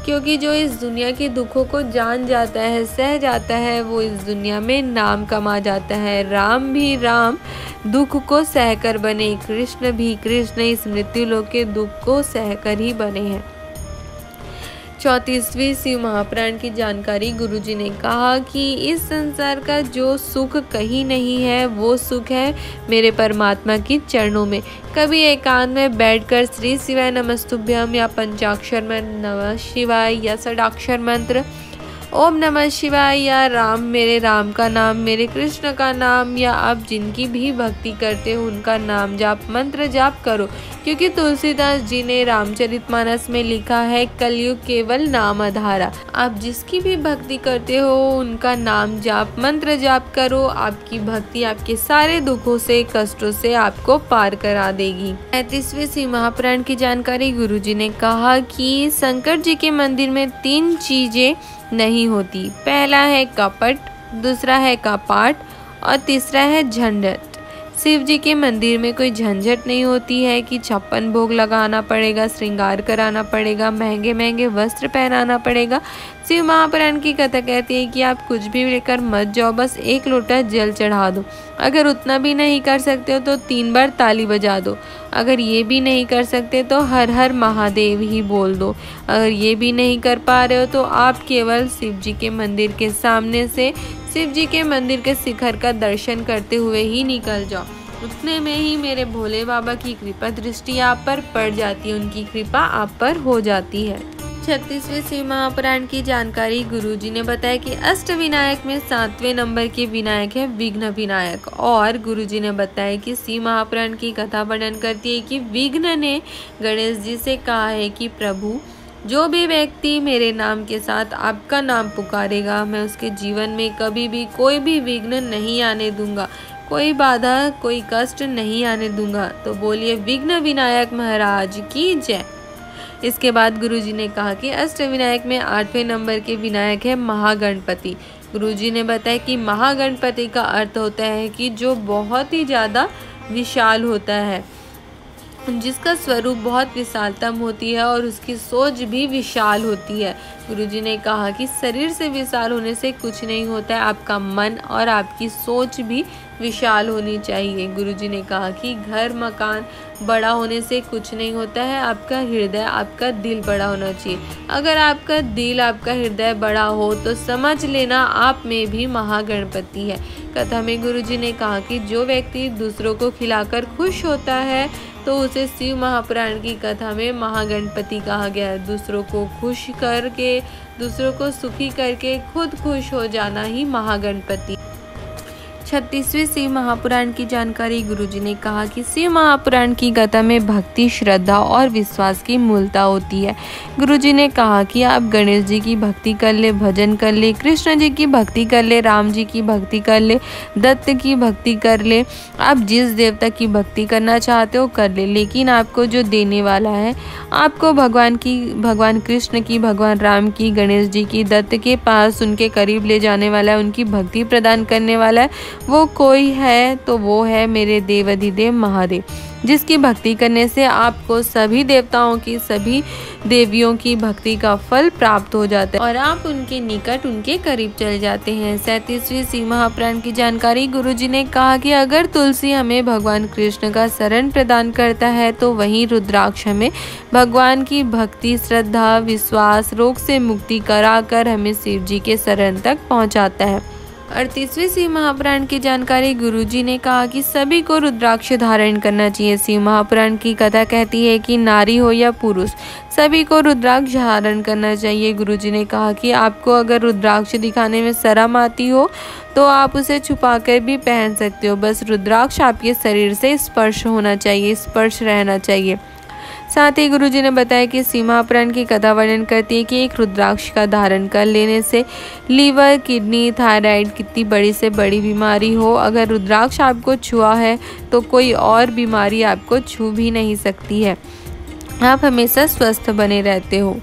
क्योंकि जो इस दुनिया के दुखों को जान जाता है, सह जाता है, वो इस दुनिया में नाम कमा जाता है। राम भी राम दुख को सहकर बने, कृष्ण भी कृष्ण इस मृत्यु लोक के दुख को सहकर ही बने हैं। 34वीं शिव महापुराण की जानकारी गुरुजी ने कहा कि इस संसार का जो सुख कहीं नहीं है वो सुख है मेरे परमात्मा की चरणों में। कभी एकांत में बैठकर श्री शिवाय नमस्तुभ्यम या पंचाक्षर में नमः शिवाय या षडाक्षर मंत्र ओम नमः शिवाय या राम, मेरे राम का नाम, मेरे कृष्ण का नाम, या आप जिनकी भी भक्ति करते हो उनका नाम जाप, मंत्र जाप करो, क्योंकि तुलसीदास जी ने रामचरितमानस में लिखा है, कलयुग केवल नाम आधारा। आप जिसकी भी भक्ति करते हो उनका नाम जाप, मंत्र जाप करो, आपकी भक्ति आपके सारे दुखों से, कष्टों से आपको पार करा देगी। 35वें शिव महापुराण की जानकारी गुरुजी ने कहा कि शंकर जी के मंदिर में 3 चीजें नहीं होती। पहला है कपट, दूसरा है कपाट और तीसरा है झंझट। शिव जी के मंदिर में कोई झंझट नहीं होती है कि 56 भोग लगाना पड़ेगा, श्रृंगार कराना पड़ेगा, महंगे महंगे वस्त्र पहनाना पड़ेगा। शिव महापुराण की कथा कहती है कि आप कुछ भी लेकर मत जाओ, बस 1 लोटा जल चढ़ा दो। अगर उतना भी नहीं कर सकते हो तो 3 बार ताली बजा दो। अगर ये भी नहीं कर सकते तो हर हर महादेव ही बोल दो। अगर ये भी नहीं कर पा रहे हो तो आप केवल शिव जी के मंदिर के सामने से शिव जी के मंदिर के शिखर का दर्शन करते हुए ही निकल जाओ। उतने में ही मेरे भोले बाबा की कृपा दृष्टि आप पर पड़ जाती है, उनकी कृपा आप पर हो जाती है। 36वें शिव महापुराण की जानकारी गुरुजी ने बताया कि अष्ट विनायक में 7वें नंबर के विनायक है विघ्न विनायक। और गुरुजी ने बताया कि शिव महापुराण की कथा वर्णन करती है कि विघ्न ने गणेश जी से कहा है कि प्रभु, जो भी व्यक्ति मेरे नाम के साथ आपका नाम पुकारेगा, मैं उसके जीवन में कभी भी कोई भी विघ्न नहीं आने दूंगा, कोई बाधा, कोई कष्ट नहीं आने दूंगा। तो बोलिए विघ्न विनायक महाराज की जय। इसके बाद गुरुजी ने कहा कि अष्ट विनायक में 8वें नंबर के विनायक है महागणपति। गुरुजी ने बताया कि महागणपति का अर्थ होता है कि जो बहुत ही ज़्यादा विशाल होता है, जिसका स्वरूप बहुत विशालतम होती है और उसकी सोच भी विशाल होती है। गुरुजी ने कहा कि शरीर से विशाल होने से कुछ नहीं होता है, आपका मन और आपकी सोच भी विशाल होनी चाहिए। गुरुजी ने कहा कि घर मकान बड़ा होने से कुछ नहीं होता है, आपका हृदय, आपका दिल बड़ा होना चाहिए। अगर आपका दिल, आपका हृदय बड़ा हो तो समझ लेना आप में भी महागणपति है। कथा में गुरुजी ने कहा कि जो व्यक्ति दूसरों को खिलाकर खुश होता है तो उसे शिव महापुराण की कथा में महागणपति कहा गया है। दूसरों को खुश करके, दूसरों को सुखी करके खुद खुश हो जाना ही महागणपति। 36वें शिव महापुराण की जानकारी। गुरुजी ने कहा कि शिव महापुराण की कथा में भक्ति, श्रद्धा और विश्वास की मूलता होती है। गुरुजी ने कहा कि आप गणेश जी की भक्ति कर ले, भजन कर ले, कृष्ण जी की भक्ति कर ले, राम जी की भक्ति कर ले, दत्त की भक्ति कर ले, आप जिस देवता की भक्ति करना चाहते हो कर ले, लेकिन आपको जो देने वाला है, आपको भगवान कृष्ण की, भगवान राम की, गणेश जी की, दत्त के पास उनके करीब ले जाने वाला है, उनकी भक्ति प्रदान करने वाला है, वो कोई है तो वो है मेरे देवाधिदेव महादेव, जिसकी भक्ति करने से आपको सभी देवताओं की, सभी देवियों की भक्ति का फल प्राप्त हो जाता है और आप उनके निकट, उनके करीब चले जाते हैं। 37वें शिव महापुराण की जानकारी। गुरुजी ने कहा कि अगर तुलसी हमें भगवान कृष्ण का शरण प्रदान करता है तो वहीं रुद्राक्ष हमें भगवान की भक्ति, श्रद्धा, विश्वास, रोग से मुक्ति कराकर हमें शिव जी के शरण तक पहुंचाता है। 38वें शिव महापुराण की जानकारी। गुरुजी ने कहा कि सभी को रुद्राक्ष धारण करना चाहिए। शिव महापुराण की कथा कहती है कि नारी हो या पुरुष, सभी को रुद्राक्ष धारण करना चाहिए। गुरुजी ने कहा कि आपको अगर रुद्राक्ष दिखाने में शर्म आती हो तो आप उसे छुपाकर भी पहन सकते हो, बस रुद्राक्ष आपके शरीर से स्पर्श होना चाहिए, स्पर्श रहना चाहिए। साथ ही गुरुजी ने बताया कि शिव महापुराण की कथा वर्णन करती है कि एक रुद्राक्ष का धारण कर लेने से लीवर, किडनी, थायराइड, कितनी बड़ी से बड़ी बीमारी हो, अगर रुद्राक्ष आपको छुआ है तो कोई और बीमारी आपको छू भी नहीं सकती है, आप हमेशा स्वस्थ बने रहते हो।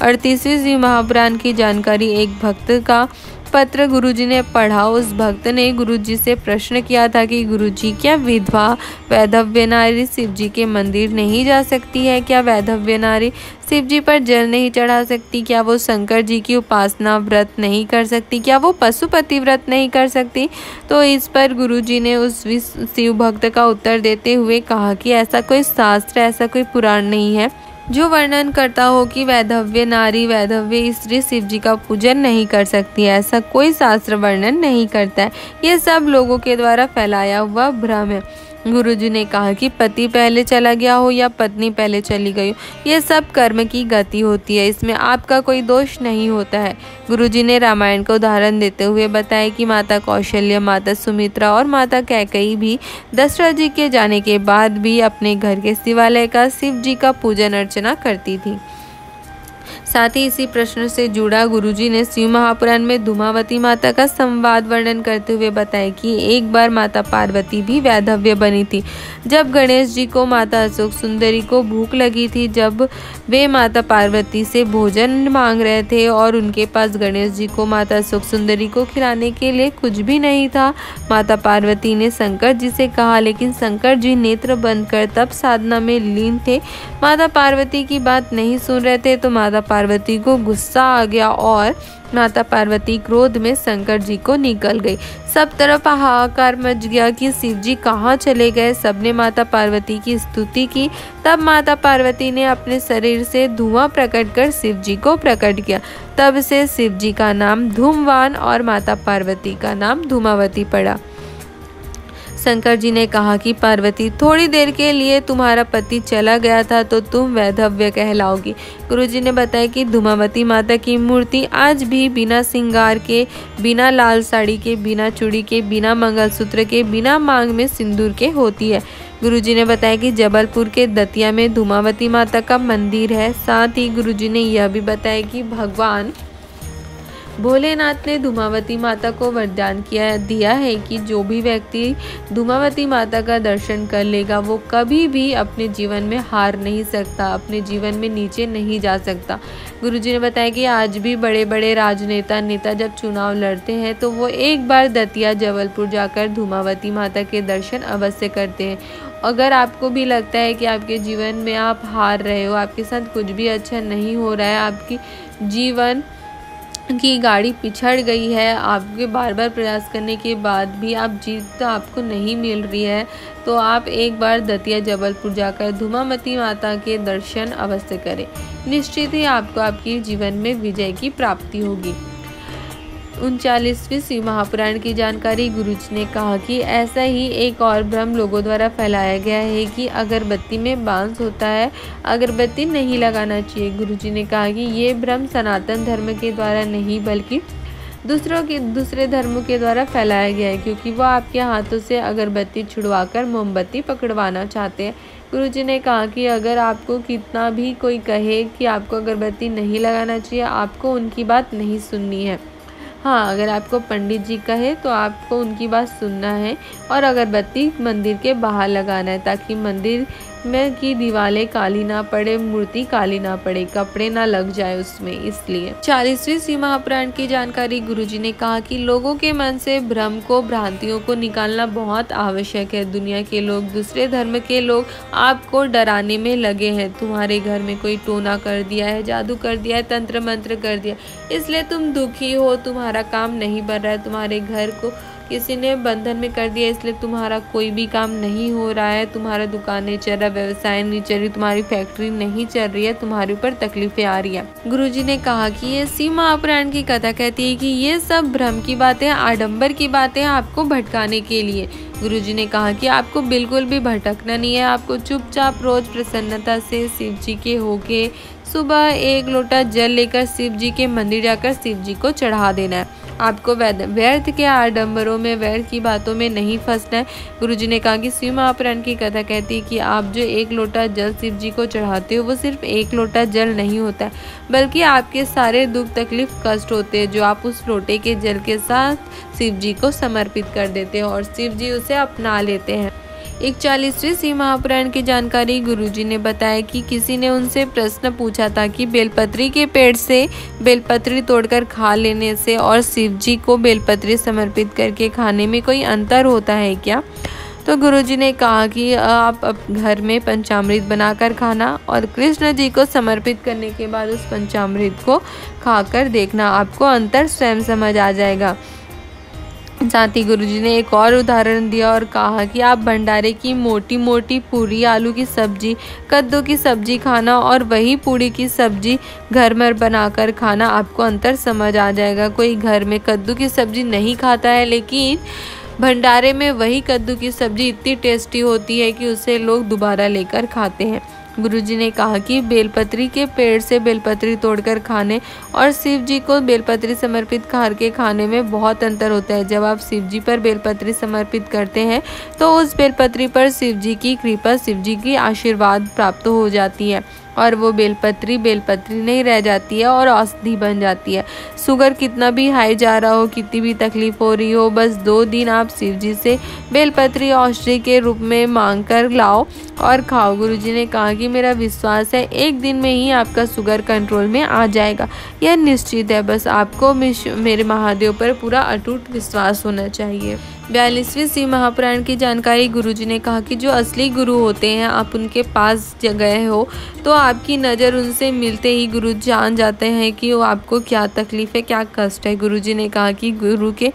38वें शिव महापुराण की जानकारी। एक भक्त का पत्र गुरुजी ने पढ़ा। उस भक्त ने गुरुजी से प्रश्न किया था कि गुरुजी, क्या विधवा वैधव्य नारी शिव जी के मंदिर नहीं जा सकती है? क्या वैधव्य नारी शिव जी पर जल नहीं चढ़ा सकती? क्या वो शंकर जी की उपासना व्रत नहीं कर सकती? क्या वो पशुपति व्रत नहीं कर सकती? तो इस पर गुरुजी ने उस शिव भक्त का उत्तर देते हुए कहा कि ऐसा कोई शास्त्र, ऐसा कोई पुराण नहीं है जो वर्णन करता हो कि वैधव्य नारी, वैधव्य स्त्री शिव जी का पूजन नहीं कर सकती है। ऐसा कोई शास्त्र वर्णन नहीं करता है, ये सब लोगों के द्वारा फैलाया हुआ भ्रम है। गुरुजी ने कहा कि पति पहले चला गया हो या पत्नी पहले चली गई हो, ये सब कर्म की गति होती है, इसमें आपका कोई दोष नहीं होता है। गुरुजी ने रामायण का उदाहरण देते हुए बताया कि माता कौशल्या, माता सुमित्रा और माता कैकेयी भी दशरथ जी के जाने के बाद भी अपने घर के शिवालय का शिव जी का पूजन अर्चना करती थी। साथ ही इसी प्रश्न से जुड़ा गुरुजी ने शिव महापुराण में धूमावती माता का संवाद वर्णन करते हुए बताया कि एक बार माता पार्वती भी वैधव्य बनी थी। जब गणेश जी को माता अशोक सुंदरी को भूख लगी थी, जब वे माता पार्वती से भोजन मांग रहे थे और उनके पास गणेश जी को माता अशोक सुंदरी को खिलाने के लिए कुछ भी नहीं था, माता पार्वती ने शंकर जी से कहा, लेकिन शंकर जी नेत्र बंद कर तब साधना में लीन थे। माता पार्वती की बात नहीं सुन रहे थे तो माता पार्वती को गुस्सा आ गया और माता पार्वती क्रोध में शंकर जी को निकल गई। सब तरफ हाहाकार मच गया कि शिव जी कहाँ चले गए। सबने माता पार्वती की स्तुति की। तब माता पार्वती ने अपने शरीर से धुआं प्रकट कर शिव जी को प्रकट किया। तब से शिव जी का नाम धूमवान और माता पार्वती का नाम धूमावती पड़ा। शंकर जी ने कहा कि पार्वती, थोड़ी देर के लिए तुम्हारा पति चला गया था तो तुम वैधव्य कहलाओगी। गुरुजी ने बताया कि धूमावती माता की मूर्ति आज भी बिना श्रृंगार के, बिना लाल साड़ी के, बिना चूड़ी के, बिना मंगलसूत्र के, बिना मांग में सिंदूर के होती है। गुरुजी ने बताया कि जबलपुर के दतिया में धूमावती माता का मंदिर है। साथ ही गुरुजी ने यह भी बताया कि भगवान भोलेनाथ ने धूमावती माता को वरदान दिया है कि जो भी व्यक्ति धूमावती माता का दर्शन कर लेगा वो कभी भी अपने जीवन में हार नहीं सकता, अपने जीवन में नीचे नहीं जा सकता। गुरुजी ने बताया कि आज भी बड़े बड़े नेता जब चुनाव लड़ते हैं तो वो एक बार दतिया, जबलपुर जाकर धूमावती माता के दर्शन अवश्य करते हैं। अगर आपको भी लगता है कि आपके जीवन में आप हार रहे हो, आपके साथ कुछ भी अच्छा नहीं हो रहा है, आपकी जीवन की गाड़ी पिछड़ गई है, आपके बार बार प्रयास करने के बाद भी आप जीत आपको नहीं मिल रही है, तो आप एक बार दतिया, जबलपुर जाकर धूमावती माता के दर्शन अवश्य करें। निश्चित ही आपको आपके जीवन में विजय की प्राप्ति होगी। 39वें शिव महापुराण की जानकारी। गुरुजी ने कहा कि ऐसा ही एक और भ्रम लोगों द्वारा फैलाया गया है कि अगरबत्ती में बांस होता है, अगरबत्ती नहीं लगाना चाहिए। गुरुजी ने कहा कि ये भ्रम सनातन धर्म के द्वारा नहीं बल्कि दूसरे धर्मों के द्वारा फैलाया गया है, क्योंकि वो आपके हाथों से अगरबत्ती छुड़वाकर मोमबत्ती पकड़वाना चाहते हैं। गुरुजी ने कहा कि अगर आपको कितना भी कोई कहे कि आपको अगरबत्ती नहीं लगाना चाहिए, आपको उनकी बात नहीं सुननी है। हाँ, अगर आपको पंडित जी कहे तो आपको उनकी बात सुनना है और अगरबत्ती मंदिर के बाहर लगाना है, ताकि मंदिर में की दीवारें काली ना पड़े, मूर्ति काली ना पड़े, कपड़े ना लग जाए उसमें। इसलिए 40वीं शिव महापुराण की जानकारी गुरुजी ने कहा कि लोगों के मन से भ्रम को, भ्रांतियों को निकालना बहुत आवश्यक है। दुनिया के लोग, दूसरे धर्म के लोग आपको डराने में लगे हैं। तुम्हारे घर में कोई टोना कर दिया है, जादू कर दिया है, तंत्र मंत्र कर दिया, इसलिए तुम दुखी हो, तुम्हारा काम नहीं बन रहा है, तुम्हारे घर को किसी ने बंधन में कर दिया, इसलिए तुम्हारा कोई भी काम नहीं हो रहा है, तुम्हारा दुकान नहीं चल रहा, व्यवसाय नहीं चल रही, तुम्हारी फैक्ट्री नहीं चल रही है, तुम्हारे ऊपर तकलीफें आ रही है। गुरुजी ने कहा कि ये शिव महापुराण की कथा कहती है कि ये सब भ्रम की बातें, आडंबर की बातें आपको भटकाने के लिए। गुरुजी ने कहा कि आपको बिल्कुल भी भटकना नहीं है, आपको चुपचाप रोज प्रसन्नता से शिव जी के होके सुबह 1 लोटा जल लेकर शिव जी के मंदिर जाकर शिव जी को चढ़ा देना है। आपको व्यर्थ के आडंबरों में, व्यर्थ की बातों में नहीं फंसना है। गुरुजी ने कहा कि शिव महापुराण की कथा कहती है कि आप जो 1 लोटा जल शिव जी को चढ़ाते हो, वो सिर्फ 1 लोटा जल नहीं होता है, बल्कि आपके सारे दुख, तकलीफ, कष्ट होते हैं जो आप उस लोटे के जल के साथ शिव जी को समर्पित कर देते हो और शिव जी उसे अपना लेते हैं। 41वीं शिव महापुराण की जानकारी गुरुजी ने बताया कि किसी ने उनसे प्रश्न पूछा था कि बेलपत्री के पेड़ से बेलपत्री तोड़कर खा लेने से और शिव जी को बेलपत्री समर्पित करके खाने में कोई अंतर होता है क्या? तो गुरुजी ने कहा कि आप घर में पंचामृत बनाकर खाना और कृष्ण जी को समर्पित करने के बाद उस पंचामृत को खाकर देखना, आपको अंतर स्वयं समझ आ जाएगा। साथ ही गुरुजी ने एक और उदाहरण दिया और कहा कि आप भंडारे की मोटी मोटी पूरी, आलू की सब्जी, कद्दू की सब्जी खाना और वही पूरी की सब्जी घर में बनाकर खाना, आपको अंतर समझ आ जाएगा। कोई घर में कद्दू की सब्जी नहीं खाता है, लेकिन भंडारे में वही कद्दू की सब्जी इतनी टेस्टी होती है कि उसे लोग दोबारा लेकर खाते हैं। गुरुजी ने कहा कि बेलपत्री के पेड़ से बेलपत्री तोड़कर खाने और शिव जी को बेलपत्री समर्पित करके खाने में बहुत अंतर होता है। जब आप शिव जी पर बेलपत्री समर्पित करते हैं तो उस बेलपत्री पर शिव जी की कृपा, शिव जी की आशीर्वाद प्राप्त हो जाती है और वो बेलपत्री नहीं रह जाती है और औषधि बन जाती है। शुगर कितना भी हाई जा रहा हो, कितनी भी तकलीफ हो रही हो, बस 2 दिन आप शिव जी से बेलपत्री औषधि के रूप में मांग कर लाओ और खाओ। गुरुजी ने कहा कि मेरा विश्वास है 1 दिन में ही आपका शुगर कंट्रोल में आ जाएगा, यह निश्चित है। बस आपको मेरे महादेव पर पूरा अटूट विश्वास होना चाहिए। 42वीं शिव महापुराण की जानकारी गुरुजी ने कहा कि जो असली गुरु होते हैं, आप उनके पास गए हो तो आपकी नज़र उनसे मिलते ही गुरु जान जाते हैं कि वो आपको क्या तकलीफ है, क्या कष्ट है। गुरुजी ने कहा कि गुरु के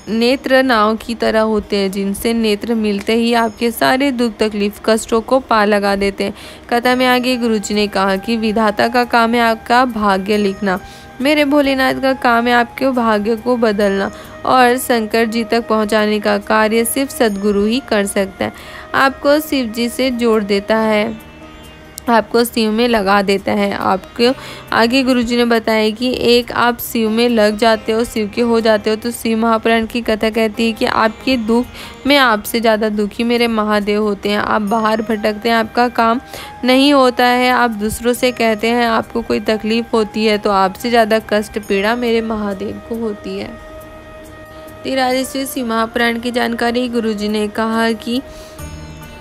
नेत्र नाव की तरह होते हैं, जिनसे नेत्र मिलते ही आपके सारे दुख, तकलीफ, कष्टों को पार लगा देते हैं। कथा में आगे गुरुजी ने कहा कि विधाता का काम है आपका भाग्य लिखना, मेरे भोलेनाथ का काम है आपके भाग्य को बदलना और शंकर जी तक पहुंचाने का कार्य सिर्फ सद्गुरु ही कर सकता है। आपको शिव जी से जोड़ देता है, आपको शिव में लगा देता है। आपको आगे गुरुजी ने बताया कि एक आप शिव में लग जाते हो, शिव के हो जाते हो, तो शिव महापुराण की कथा कहती है कि आपके दुख में आपसे ज़्यादा दुखी मेरे महादेव होते हैं। आप बाहर भटकते हैं, आपका काम नहीं होता है, आप दूसरों से कहते हैं, आपको कोई तकलीफ होती है तो आपसे ज़्यादा कष्ट, पीड़ा मेरे महादेव को होती है। 43वीं शिव महापुराण की जानकारी गुरुजी ने कहा कि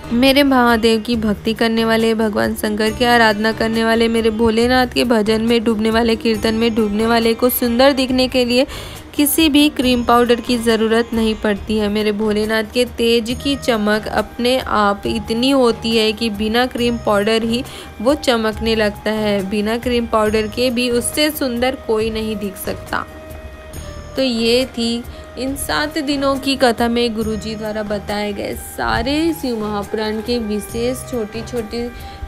मेरे महादेव की भक्ति करने वाले, भगवान शंकर की आराधना करने वाले, मेरे भोलेनाथ के भजन में डूबने वाले, कीर्तन में डूबने वाले को सुंदर दिखने के लिए किसी भी क्रीम पाउडर की ज़रूरत नहीं पड़ती है। मेरे भोलेनाथ के तेज की चमक अपने आप इतनी होती है कि बिना क्रीम पाउडर ही वो चमकने लगता है। बिना क्रीम पाउडर के भी उससे सुंदर कोई नहीं दिख सकता। तो ये थी इन 7 दिनों की कथा में गुरुजी द्वारा बताए गए सारे शिव महापुराण के विशेष छोटी छोटी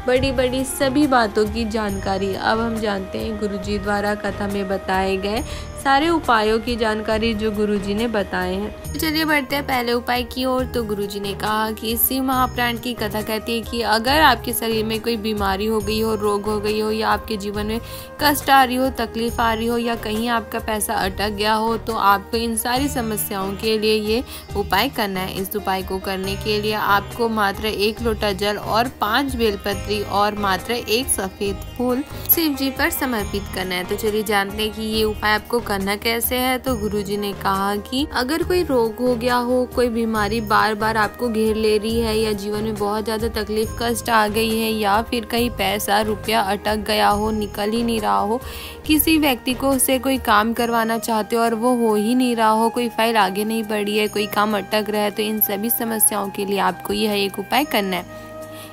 बड़ी बड़ी सभी बातों की जानकारी। अब हम जानते हैं गुरुजी द्वारा कथा में बताए गए सारे उपायों की जानकारी जो गुरुजी ने बताए हैं। तो चलिए बढ़ते हैं पहले उपाय की ओर। तो गुरुजी ने कहा कि शिव महापुराण की कथा कहती है कि अगर आपके शरीर में कोई बीमारी हो गई हो, रोग हो गई हो, या आपके जीवन में कष्ट आ रही हो, तकलीफ आ रही हो, या कहीं आपका पैसा अटक गया हो, तो आपको इन सारी समस्याओं के लिए ये उपाय करना है। इस उपाय को करने के लिए आपको मात्र 1 लोटा जल और 5 बेलपत्री और मात्र 1 सफेद फूल शिव जी पर समर्पित करना है। तो चलिए जानते हैं कि ये उपाय आपको करना कैसे है। तो गुरुजी ने कहा कि अगर कोई रोग हो गया हो, कोई बीमारी बार बार आपको घेर ले रही है, या जीवन में बहुत ज्यादा तकलीफ कष्ट आ गई है, या फिर कहीं पैसा रुपया अटक गया हो, निकल ही नहीं रहा हो, किसी व्यक्ति को उससे कोई काम करवाना चाहते हो और वो हो ही नहीं रहा हो, कोई फाइल आगे नहीं बढ़ी है, कोई काम अटक रहा है, तो इन सभी समस्याओं के लिए आपको यह एक उपाय करना है।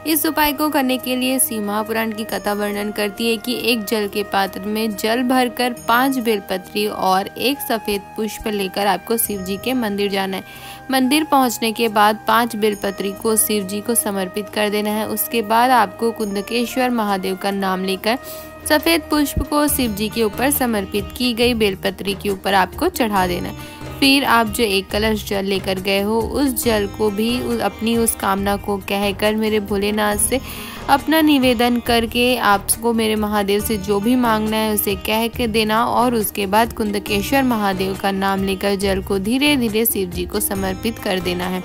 इस उपाय को करने के लिए शिव महापुराण की कथा वर्णन करती है कि एक जल के पात्र में जल भरकर 5 बेलपत्री और 1 सफेद पुष्प लेकर आपको शिव जी के मंदिर जाना है। मंदिर पहुंचने के बाद 5 बेलपत्री को शिव जी को समर्पित कर देना है। उसके बाद आपको कुंदकेश्वर महादेव का नाम लेकर सफेद पुष्प को शिव जी के ऊपर समर्पित की गई बेलपत्री के ऊपर आपको चढ़ा देना है। फिर आप जो 1 कलश जल लेकर गए हो, उस जल को भी अपनी उस कामना को कहकर मेरे भोलेनाथ से अपना निवेदन करके आपको मेरे महादेव से जो भी मांगना है उसे कह के देना, और उसके बाद कुंदकेश्वर महादेव का नाम लेकर जल को धीरे धीरे शिव जी को समर्पित कर देना है।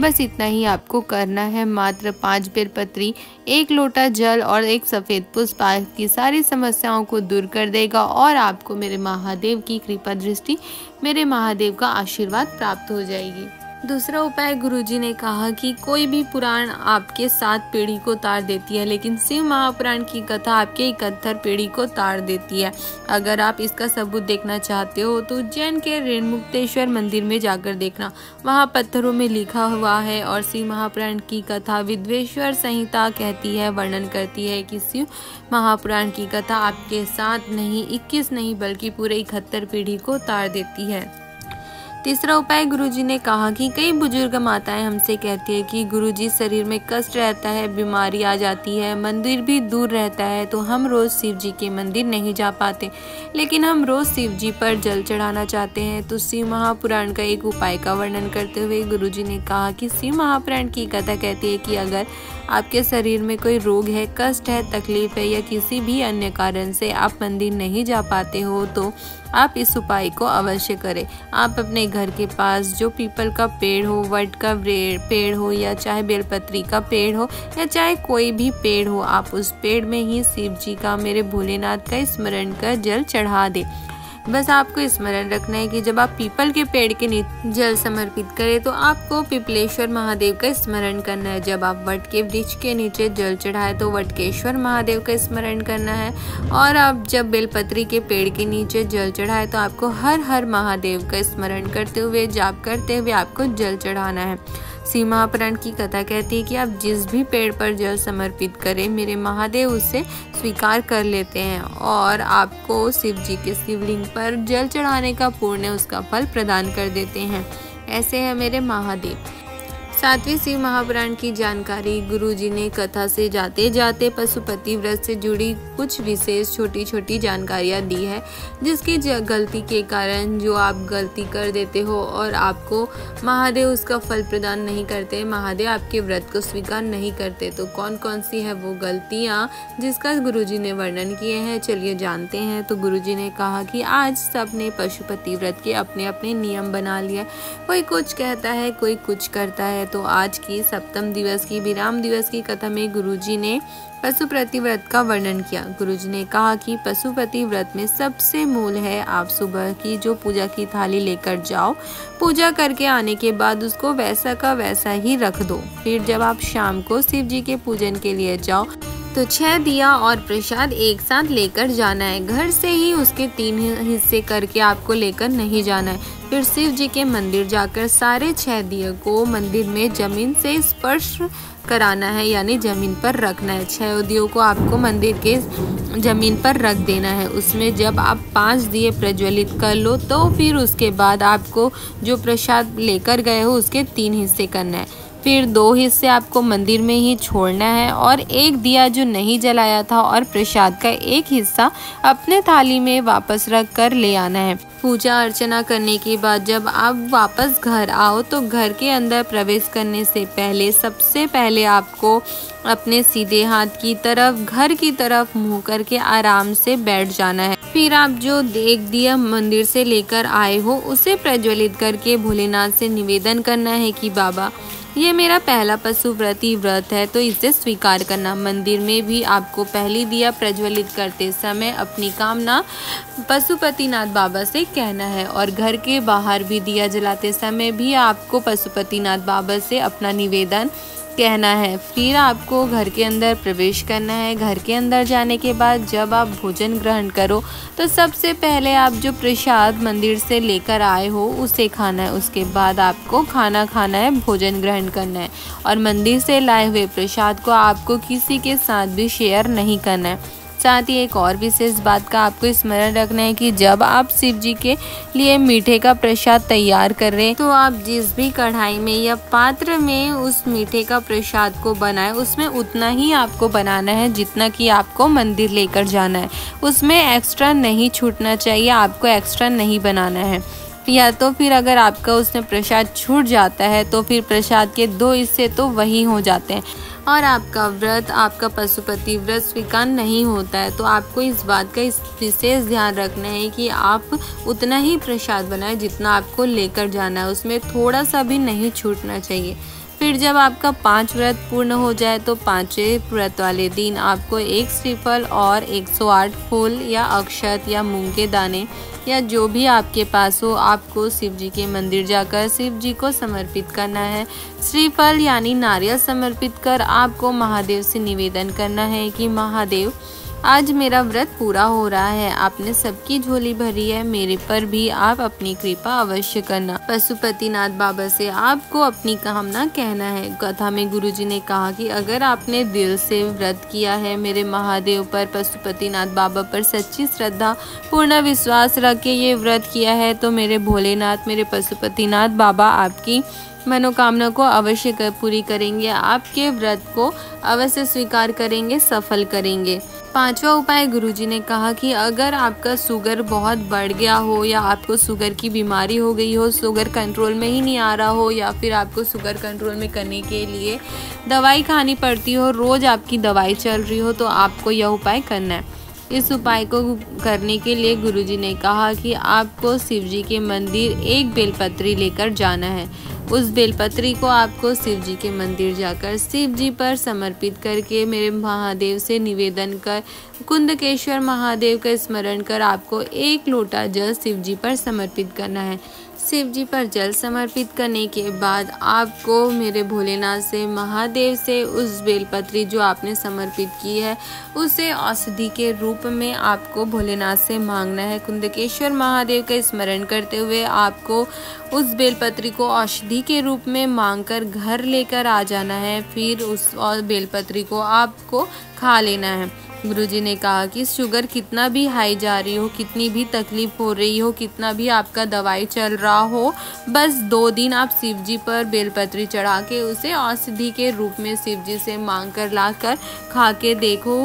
बस इतना ही आपको करना है। मात्र 5 बेलपत्री, 1 लोटा जल और 1 सफेद पुष्प की सारी समस्याओं को दूर कर देगा और आपको मेरे महादेव की कृपा दृष्टि, मेरे महादेव का आशीर्वाद प्राप्त हो जाएगी। दूसरा उपाय गुरुजी ने कहा कि कोई भी पुराण आपके 7 पीढ़ी को तार देती है, लेकिन शिव महापुराण की कथा आपके 71 पीढ़ी को तार देती है। अगर आप इसका सबूत देखना चाहते हो तो उज्जैन के रेणुमुक्तेश्वर मंदिर में जाकर देखना, वहाँ पत्थरों में लिखा हुआ है। और शिव महापुराण की कथा विद्वेश्वर संहिता कहती है, वर्णन करती है कि शिव महापुराण की कथा आपके 7 नहीं, 21 नहीं, बल्कि पूरे 71 पीढ़ी को तार देती है। तीसरा उपाय गुरुजी ने कहा कि कई बुजुर्ग माताएं हमसे कहती है कि गुरुजी शरीर में कष्ट रहता है, बीमारी आ जाती है, मंदिर भी दूर रहता है, तो हम रोज शिव जी के मंदिर नहीं जा पाते, लेकिन हम रोज शिव जी पर जल चढ़ाना चाहते हैं। तो शिव महापुराण का एक उपाय का वर्णन करते हुए गुरुजी ने कहा कि शिव महापुराण की कथा कहती है कि अगर आपके शरीर में कोई रोग है, कष्ट है, तकलीफ है, या किसी भी अन्य कारण से आप मंदिर नहीं जा पाते हो, तो आप इस उपाय को अवश्य करें। आप अपने घर के पास जो पीपल का पेड़ हो, वट का पेड़ हो, या चाहे बेलपत्री का पेड़ हो, या चाहे कोई भी पेड़ हो, आप उस पेड़ में ही शिव जी का, मेरे भोलेनाथ का स्मरण कर जल चढ़ा दे। बस आपको स्मरण रखना है कि जब आप पीपल के पेड़ के नीचे जल समर्पित करें तो आपको पिपलेश्वर महादेव का स्मरण करना है। जब आप वट के वृक्ष के नीचे जल चढ़ाए तो वटकेश्वर महादेव का स्मरण करना है। और आप जब बेलपत्री के पेड़ के नीचे जल चढ़ाए तो आपको हर हर महादेव का स्मरण करते हुए, जाप करते हुए आपको जल चढ़ाना है। शिव महापुराण की कथा कहती है कि आप जिस भी पेड़ पर जल समर्पित करें, मेरे महादेव उसे स्वीकार कर लेते हैं और आपको शिव जी के शिवलिंग पर जल चढ़ाने का पुण्य, उसका फल प्रदान कर देते हैं। ऐसे है मेरे महादेव। 7वें शिव महापुराण की जानकारी गुरुजी ने कथा से जाते जाते पशुपति व्रत से जुड़ी कुछ विशेष छोटी छोटी जानकारियाँ दी है, जिसकी गलती के कारण जो आप गलती कर देते हो और आपको महादेव उसका फल प्रदान नहीं करते, महादेव आपके व्रत को स्वीकार नहीं करते। तो कौन कौन सी है वो गलतियाँ जिसका गुरुजी ने वर्णन किए हैं, चलिए जानते हैं। तो गुरुजी ने कहा कि आज सबने पशुपति व्रत के अपने अपने नियम बना लिए, कोई कुछ कहता है, कोई कुछ करता है। तो आज की सप्तम दिवस की विराम दिवस की कथा में गुरुजी ने पशुपति व्रत का वर्णन किया। गुरुजी ने कहा कि पशुपति व्रत में सबसे मूल है, आप सुबह की जो पूजा की थाली लेकर जाओ, पूजा करके आने के बाद उसको वैसा का वैसा ही रख दो। फिर जब आप शाम को शिव जी के पूजन के लिए जाओ तो 6 दिया और प्रसाद एक साथ लेकर जाना है। घर से ही उसके 3 हिस्से करके आपको लेकर नहीं जाना है। फिर शिव जी के मंदिर जाकर सारे 6 दिए को मंदिर में जमीन से स्पर्श कराना है, यानी जमीन पर रखना है। 6 दियों को आपको मंदिर के जमीन पर रख देना है। उसमें जब आप 5 दिए प्रज्वलित कर लो तो फिर उसके बाद आपको जो प्रसाद लेकर गए हो उसके 3 हिस्से करना है। फिर 2 हिस्से आपको मंदिर में ही छोड़ना है और एक दिया जो नहीं जलाया था और प्रसाद का एक हिस्सा अपने थाली में वापस रख कर ले आना है। पूजा अर्चना करने के बाद जब आप वापस घर आओ तो घर के अंदर प्रवेश करने से पहले सबसे पहले आपको अपने सीधे हाथ की तरफ घर की तरफ मुंह करके आराम से बैठ जाना है। फिर आप जो एक दिया मंदिर से लेकर आए हो उसे प्रज्वलित करके भोलेनाथ से निवेदन करना है कि बाबा ये मेरा पहला पशुप्रति व्रत है तो इसे स्वीकार करना। मंदिर में भी आपको पहली दिया प्रज्वलित करते समय अपनी कामना पशुपतिनाथ बाबा से कहना है और घर के बाहर भी दिया जलाते समय भी आपको पशुपतिनाथ बाबा से अपना निवेदन कहना है। फिर आपको घर के अंदर प्रवेश करना है। घर के अंदर जाने के बाद जब आप भोजन ग्रहण करो तो सबसे पहले आप जो प्रसाद मंदिर से लेकर आए हो उसे खाना है। उसके बाद आपको खाना खाना है, भोजन ग्रहण करना है और मंदिर से लाए हुए प्रसाद को आपको किसी के साथ भी शेयर नहीं करना है। साथ ही एक और विशेष बात का आपको स्मरण रखना है कि जब आप शिव जी के लिए मीठे का प्रसाद तैयार कर रहे हैं तो आप जिस भी कढ़ाई में या पात्र में उस मीठे का प्रसाद को बनाए उसमें उतना ही आपको बनाना है जितना कि आपको मंदिर लेकर जाना है। उसमें एक्स्ट्रा नहीं छूटना चाहिए, आपको एक्स्ट्रा नहीं बनाना है। या तो फिर अगर आपका उसमें प्रसाद छूट जाता है तो फिर प्रसाद के 2 हिस्से तो वही हो जाते हैं और आपका व्रत, आपका पशुपति व्रत स्वीकार नहीं होता है। तो आपको इस बात का विशेष ध्यान रखना है कि आप उतना ही प्रसाद बनाएं जितना आपको लेकर जाना है, उसमें थोड़ा सा भी नहीं छूटना चाहिए। फिर जब आपका 5 व्रत पूर्ण हो जाए तो 5वें व्रत वाले दिन आपको 1 श्रीफल और 108 फूल या अक्षत या मूंग के दाने या जो भी आपके पास हो आपको शिव जी के मंदिर जाकर शिव जी को समर्पित करना है। श्रीफल यानी नारियल समर्पित कर आपको महादेव से निवेदन करना है कि महादेव आज मेरा व्रत पूरा हो रहा है, आपने सबकी झोली भरी है, मेरे पर भी आप अपनी कृपा अवश्य करना। पशुपतिनाथ बाबा से आपको अपनी कामना कहना है। कथा में गुरुजी ने कहा कि अगर आपने दिल से व्रत किया है, मेरे महादेव पर, पशुपतिनाथ बाबा पर सच्ची श्रद्धा पूर्ण विश्वास रख के ये व्रत किया है तो मेरे भोलेनाथ, मेरे पशुपतिनाथ बाबा आपकी मनोकामना को अवश्य पूरी करेंगे, आपके व्रत को अवश्य स्वीकार करेंगे, सफल करेंगे। 5वां उपाय गुरुजी ने कहा कि अगर आपका शुगर बहुत बढ़ गया हो या आपको शुगर की बीमारी हो गई हो, शुगर कंट्रोल में ही नहीं आ रहा हो या फिर आपको शुगर कंट्रोल में करने के लिए दवाई खानी पड़ती हो, रोज़ आपकी दवाई चल रही हो, तो आपको यह उपाय करना है। इस उपाय को करने के लिए गुरुजी ने कहा कि आपको शिव जी के मंदिर एक बेलपत्री लेकर जाना है। उस बेलपत्री को आपको शिव जी के मंदिर जाकर शिव जी पर समर्पित करके मेरे महादेव से निवेदन कर कुंदकेश्वर महादेव का स्मरण कर आपको 1 लोटा जल शिव जी पर समर्पित करना है। शिव जी पर जल समर्पित करने के बाद आपको मेरे भोलेनाथ से, महादेव से उस बेलपत्री जो आपने समर्पित की है उसे औषधि के रूप में आपको भोलेनाथ से मांगना है। कुंदकेश्वर महादेव का स्मरण करते हुए आपको उस बेलपत्री को औषधि के रूप में मांगकर घर लेकर आ जाना है। फिर उस बेलपत्री को आपको खा लेना है। गुरुजी ने कहा कि शुगर कितना भी हाई जा रही हो, कितनी भी तकलीफ हो रही हो, कितना भी आपका दवाई चल रहा हो, बस 2 दिन आप शिव जी पर बेलपत्री चढ़ा के उसे औषधि के रूप में शिव जी से मांग कर लाकर खा के देखो।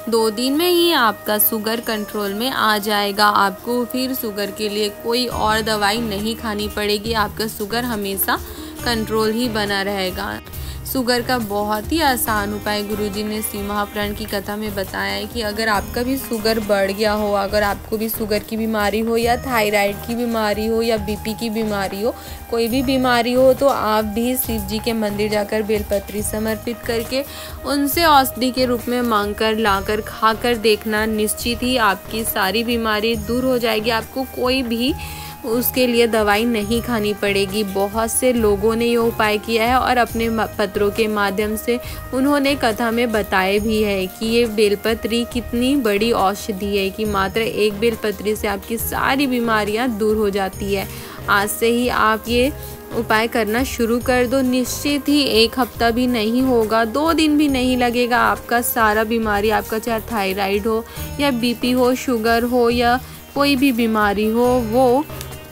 2 दिन में ही आपका शुगर कंट्रोल में आ जाएगा। आपको फिर शुगर के लिए कोई और दवाई नहीं खानी पड़ेगी, आपका शुगर हमेशा कंट्रोल ही बना रहेगा। शुगर का बहुत ही आसान उपाय गुरुजी ने शिव महापुराण की कथा में बताया है कि अगर आपका भी शुगर बढ़ गया हो, अगर आपको भी शुगर की बीमारी हो या थायराइड की बीमारी हो या बीपी की बीमारी हो, कोई भी बीमारी हो, तो आप भी शिव जी के मंदिर जाकर बेलपत्री समर्पित करके उनसे औषधि के रूप में मांगकर लाकर खाकर देखना, निश्चित ही आपकी सारी बीमारी दूर हो जाएगी। आपको कोई भी उसके लिए दवाई नहीं खानी पड़ेगी। बहुत से लोगों ने ये उपाय किया है और अपने पत्रों के माध्यम से उन्होंने कथा में बताए भी है कि ये बेलपत्री कितनी बड़ी औषधि है कि मात्र 1 बेलपत्री से आपकी सारी बीमारियां दूर हो जाती है। आज से ही आप ये उपाय करना शुरू कर दो, निश्चित ही 1 हफ्ता भी नहीं होगा, 2 दिन भी नहीं लगेगा, आपका सारा बीमारी, आपका चाहे थायराइड हो या बीपी हो, शुगर हो या कोई भी बीमारी हो, वो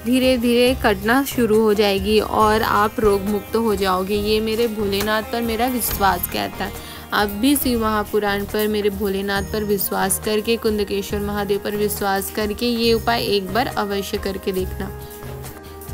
धीरे धीरे कटना शुरू हो जाएगी और आप रोग मुक्त हो जाओगे। ये मेरे भोलेनाथ पर मेरा विश्वास कहता है। आप भी शिव महापुराण पर, मेरे भोलेनाथ पर विश्वास करके, कुंदकेश्वर महादेव पर विश्वास करके ये उपाय एक बार अवश्य करके देखना।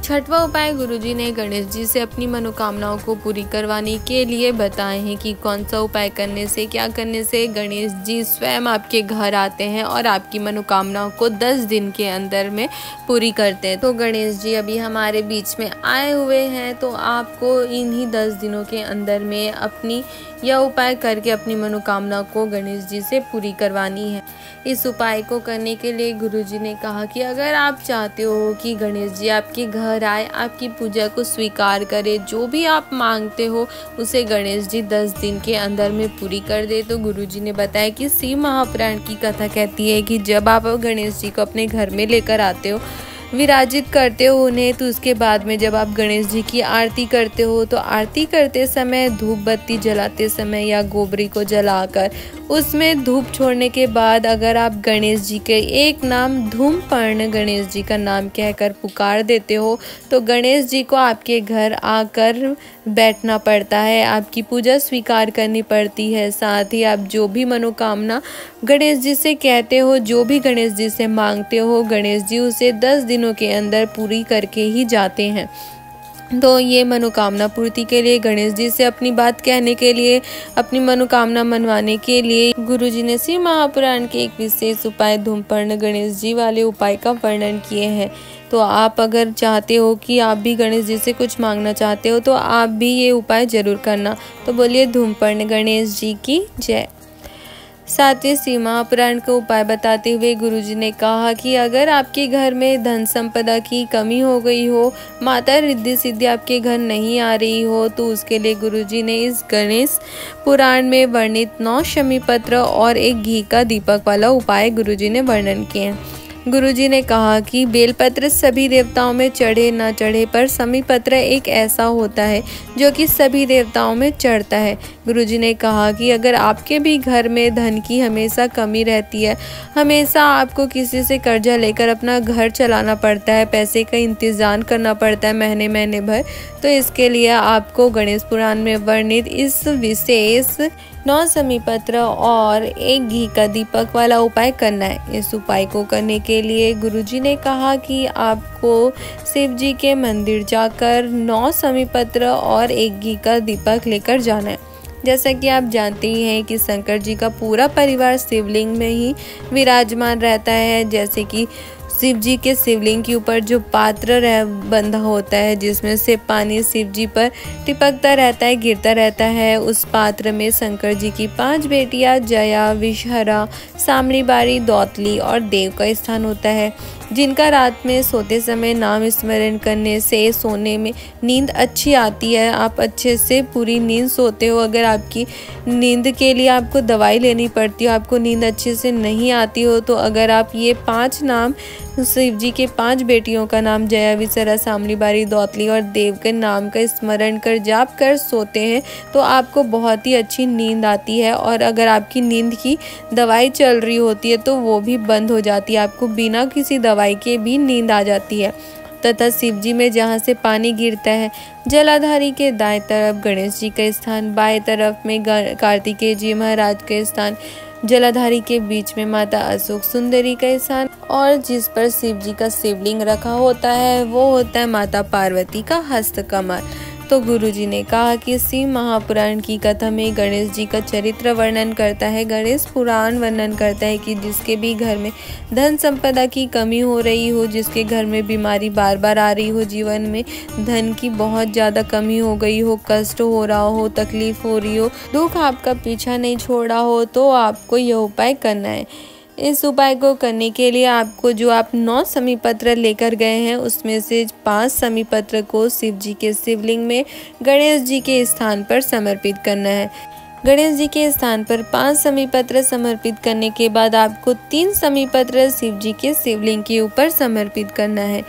छठवां उपाय गुरुजी ने गणेश जी से अपनी मनोकामनाओं को पूरी करवाने के लिए बताए हैं कि कौन सा उपाय करने से, क्या करने से गणेश जी स्वयं आपके घर आते हैं और आपकी मनोकामनाओं को 10 दिन के अंदर में पूरी करते हैं। तो गणेश जी अभी हमारे बीच में आए हुए हैं, तो आपको इन्हीं 10 दिनों के अंदर में अपनी यह उपाय करके अपनी मनोकामना को गणेश जी से पूरी करवानी है। इस उपाय को करने के लिए गुरुजी ने कहा कि अगर आप चाहते हो कि गणेश जी आपके घर आए, आपकी पूजा को स्वीकार करे, जो भी आप मांगते हो उसे गणेश जी 10 दिन के अंदर में पूरी कर दे, तो गुरुजी ने बताया कि शिव महापुराण की कथा कहती है कि जब आप गणेश जी को अपने घर में लेकर आते हो, विराजित करते हो उन्हें, तो उसके बाद में जब आप गणेश जी की आरती करते हो, तो आरती करते समय धूप बत्ती जलाते समय या गोबरी को जलाकर उसमें धूप छोड़ने के बाद अगर आप गणेश जी के एक नाम धूमपर्ण गणेश जी का नाम कहकर पुकार देते हो, तो गणेश जी को आपके घर आकर बैठना पड़ता है, आपकी पूजा स्वीकार करनी पड़ती है। साथ ही आप जो भी मनोकामना गणेश जी से कहते हो, जो भी गणेश जी से मांगते हो, गणेश जी उसे 10 दिनों के अंदर पूरी करके ही जाते हैं। तो ये मनोकामना पूर्ति के लिए, गणेश जी से अपनी बात कहने के लिए, अपनी मनोकामना मनवाने के लिए गुरुजी ने शिव महापुराण के एक विशेष उपाय धूमपर्ण गणेश जी वाले उपाय का वर्णन किए हैं। तो आप अगर चाहते हो कि आप भी गणेश जी से कुछ मांगना चाहते हो, तो आप भी ये उपाय जरूर करना। तो बोलिए धूमपर्ण गणेश जी की जय। साथ ही शिव महापुराण का उपाय बताते हुए गुरुजी ने कहा कि अगर आपके घर में धन संपदा की कमी हो गई हो, माता रिद्धि सिद्धि आपके घर नहीं आ रही हो, तो उसके लिए गुरुजी ने इस गणेश पुराण में वर्णित 9 शमी पत्र और एक घी का दीपक वाला उपाय गुरुजी ने वर्णन किए हैं। गुरुजी ने कहा कि बेलपत्र सभी देवताओं में चढ़े न चढ़े, पर शमी पत्र एक ऐसा होता है जो कि सभी देवताओं में चढ़ता है। गुरुजी ने कहा कि अगर आपके भी घर में धन की हमेशा कमी रहती है, हमेशा आपको किसी से कर्जा लेकर अपना घर चलाना पड़ता है, पैसे का इंतजाम करना पड़ता है महीने महीने भर, तो इसके लिए आपको गणेश पुराण में वर्णित इस विशेष 9 शमी पत्र और एक घी का दीपक वाला उपाय करना है। इस उपाय को करने के लिए गुरुजी ने कहा कि आपको शिव जी के मंदिर जाकर 9 शमी पत्र और एक घी का दीपक लेकर जाना है। जैसा कि आप जानते ही हैं कि शंकर जी का पूरा परिवार शिवलिंग में ही विराजमान रहता है। जैसे कि शिव जी के शिवलिंग के ऊपर जो पात्र बंधा होता है, जिसमें से पानी शिव जी पर टिपकता रहता है, गिरता रहता है, उस पात्र में शंकर जी की 5 बेटियां जया, विषहरा, सामलीबारी, दौतली और देव का स्थान होता है, जिनका रात में सोते समय नाम स्मरण करने से सोने में नींद अच्छी आती है। आप अच्छे से पूरी नींद सोते हो। अगर आपकी नींद के लिए आपको दवाई लेनी पड़ती हो, आपको नींद अच्छे से नहीं आती हो, तो अगर आप ये 5 नाम शिव जी के 5 बेटियों का नाम जया, विषहरा, सामलीबारी, दौतली और देव के नाम का स्मरण कर जाप कर सोते हैं, तो आपको बहुत ही अच्छी नींद आती है। और अगर आपकी नींद की दवाई चल रही होती है तो वो भी बंद हो जाती है, आपको बिना किसी दवाई के भी नींद आ जाती है। तथा शिव जी में जहाँ से पानी गिरता है, जलाधारी के दाएं तरफ गणेश जी का स्थान, बाएं तरफ में कार्तिकेय जी महाराज का स्थान, जलाधारी के बीच में माता अशोक सुंदरी का स्थान, और जिस पर शिव जी का शिवलिंग रखा होता है वो होता है माता पार्वती का हस्तकमल। तो गुरुजी ने कहा कि शिव महापुराण की कथा में गणेश जी का चरित्र वर्णन करता है। गणेश पुराण वर्णन करता है कि जिसके भी घर में धन संपदा की कमी हो रही हो, जिसके घर में बीमारी बार बार आ रही हो, जीवन में धन की बहुत ज़्यादा कमी हो गई हो, कष्ट हो रहा हो, तकलीफ हो रही हो, दुख आपका पीछा नहीं छोड़ा हो, तो आपको यह उपाय करना है। इस उपाय को करने के लिए आपको जो आप 9 शमी पत्र लेकर गए हैं, उसमें से 5 शमी पत्र को शिव जी के शिवलिंग में गणेश जी के स्थान पर समर्पित करना है। गणेश जी के स्थान पर 5 शमी पत्र समर्पित करने के बाद आपको 3 शमी पत्र शिव जी के शिवलिंग के ऊपर समर्पित करना है।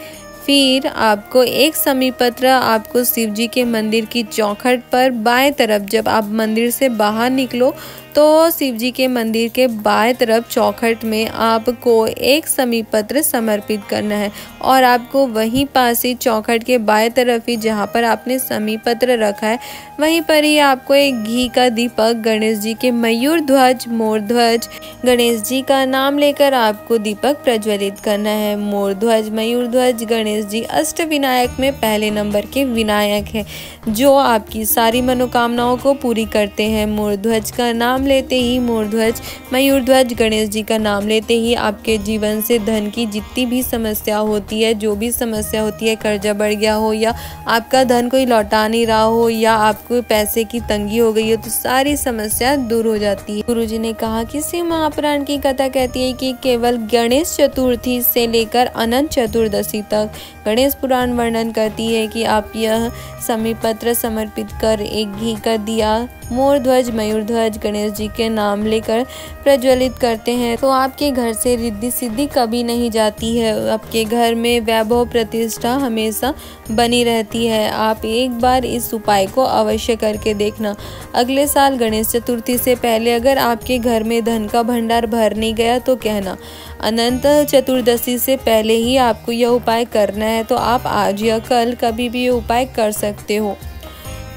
फिर आपको एक समी पत्र आपको शिव जी के मंदिर की चौखट पर बाएं तरफ, जब आप मंदिर से बाहर निकलो तो शिव जी के मंदिर के बाएं तरफ चौखट में आपको एक समी पत्र समर्पित करना है और आपको वहीं पास ही चौखट के बाएं तरफ ही जहां पर आपने समी पत्र रखा है वहीं पर ही आपको एक घी का दीपक गणेश जी के मयूर ध्वज, मोर ध्वज, गणेश जी का नाम लेकर आपको दीपक प्रज्वलित करना है। मोर ध्वज, मयूर ध्वज, गणेश जी अष्ट विनायक में पहले नंबर के विनायक है जो आपकी सारी मनोकामनाओं को पूरी करते हैं। मोर ध्वज का नाम लेते ही, मोर ध्वज, मयूर ध्वज, गणेश जी का नाम लेते ही आपके जीवन से धन की जितनी भी समस्या होती है, जो भी समस्या होती है, कर्जा बढ़ गया हो या आपका धन कोई लौटा नहीं रहा हो या आपको पैसे की तंगी हो गई हो, तो सारी समस्या दूर हो जाती है। गुरुजी ने कहा कि शिव महापुराण की कथा कहती है कि केवल गणेश चतुर्थी से लेकर अनंत चतुर्दशी तक गणेश पुराण वर्णन करती है कि आप यह समी पत्र समर्पित कर एक घी का दिया मोर ध्वज, मयूर ध्वज, गणेश जी के नाम लेकर प्रज्वलित करते हैं तो आपके घर से रिद्धि सिद्धि कभी नहीं जाती है। आपके घर में वैभव प्रतिष्ठा हमेशा बनी रहती है। आप एक बार इस उपाय को अवश्य करके देखना। अगले साल गणेश चतुर्थी से पहले अगर आपके घर में धन का भंडार भर नहीं गया तो कहना। अनंत चतुर्दशी से पहले ही आपको यह उपाय करना है, तो आप आज या कल कभी भी ये उपाय कर सकते हो।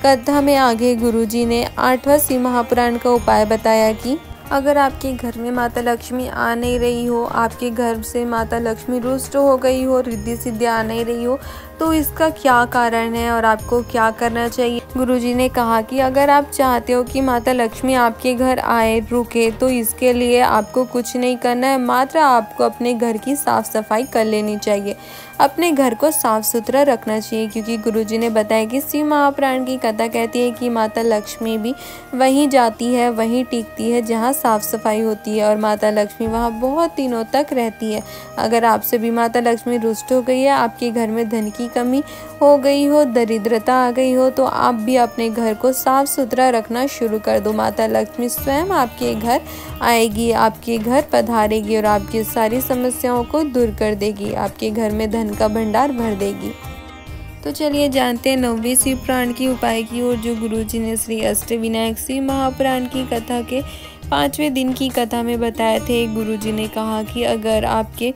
कथा में आगे गुरुजी ने 8वां शिव महापुराण का उपाय बताया कि अगर आपके घर में माता लक्ष्मी आ नहीं रही हो, आपके घर से माता लक्ष्मी रुष्ट हो गई हो, रिद्धि सिद्धि आ नहीं रही हो, तो इसका क्या कारण है और आपको क्या करना चाहिए। गुरुजी ने कहा कि अगर आप चाहते हो कि माता लक्ष्मी आपके घर आए, रुके, तो इसके लिए आपको कुछ नहीं करना है, मात्र आपको अपने घर की साफ सफाई कर लेनी चाहिए, अपने घर को साफ सुथरा रखना चाहिए। क्योंकि गुरुजी ने बताया कि शिव महापुराण की कथा कहती है कि माता लक्ष्मी भी वहीं जाती है, वहीं टिकती है जहाँ साफ सफाई होती है और माता लक्ष्मी वहाँ बहुत दिनों तक रहती है। अगर आपसे भी माता लक्ष्मी रुष्ट हो गई है, आपके घर में धन की कमी हो गई हो, दरिद्रता आ गई हो, तो आप भी अपने घर को साफ सुथरा रखना शुरू कर दो। माता लक्ष्मी स्वयं आपके घर आएगी, आपके घर पधारेगी और आपकी सारी समस्याओं को दूर कर देगी, आपके घर में धन का भंडार भर देगी। तो चलिए जानते हैं 9वें शिव पुराण की उपाय की ओर, जो गुरुजी ने श्री अष्टविनायक शिव महापुराण की कथा के 5वें दिन की कथा में बताए थे। गुरुजी ने कहा कि अगर आपके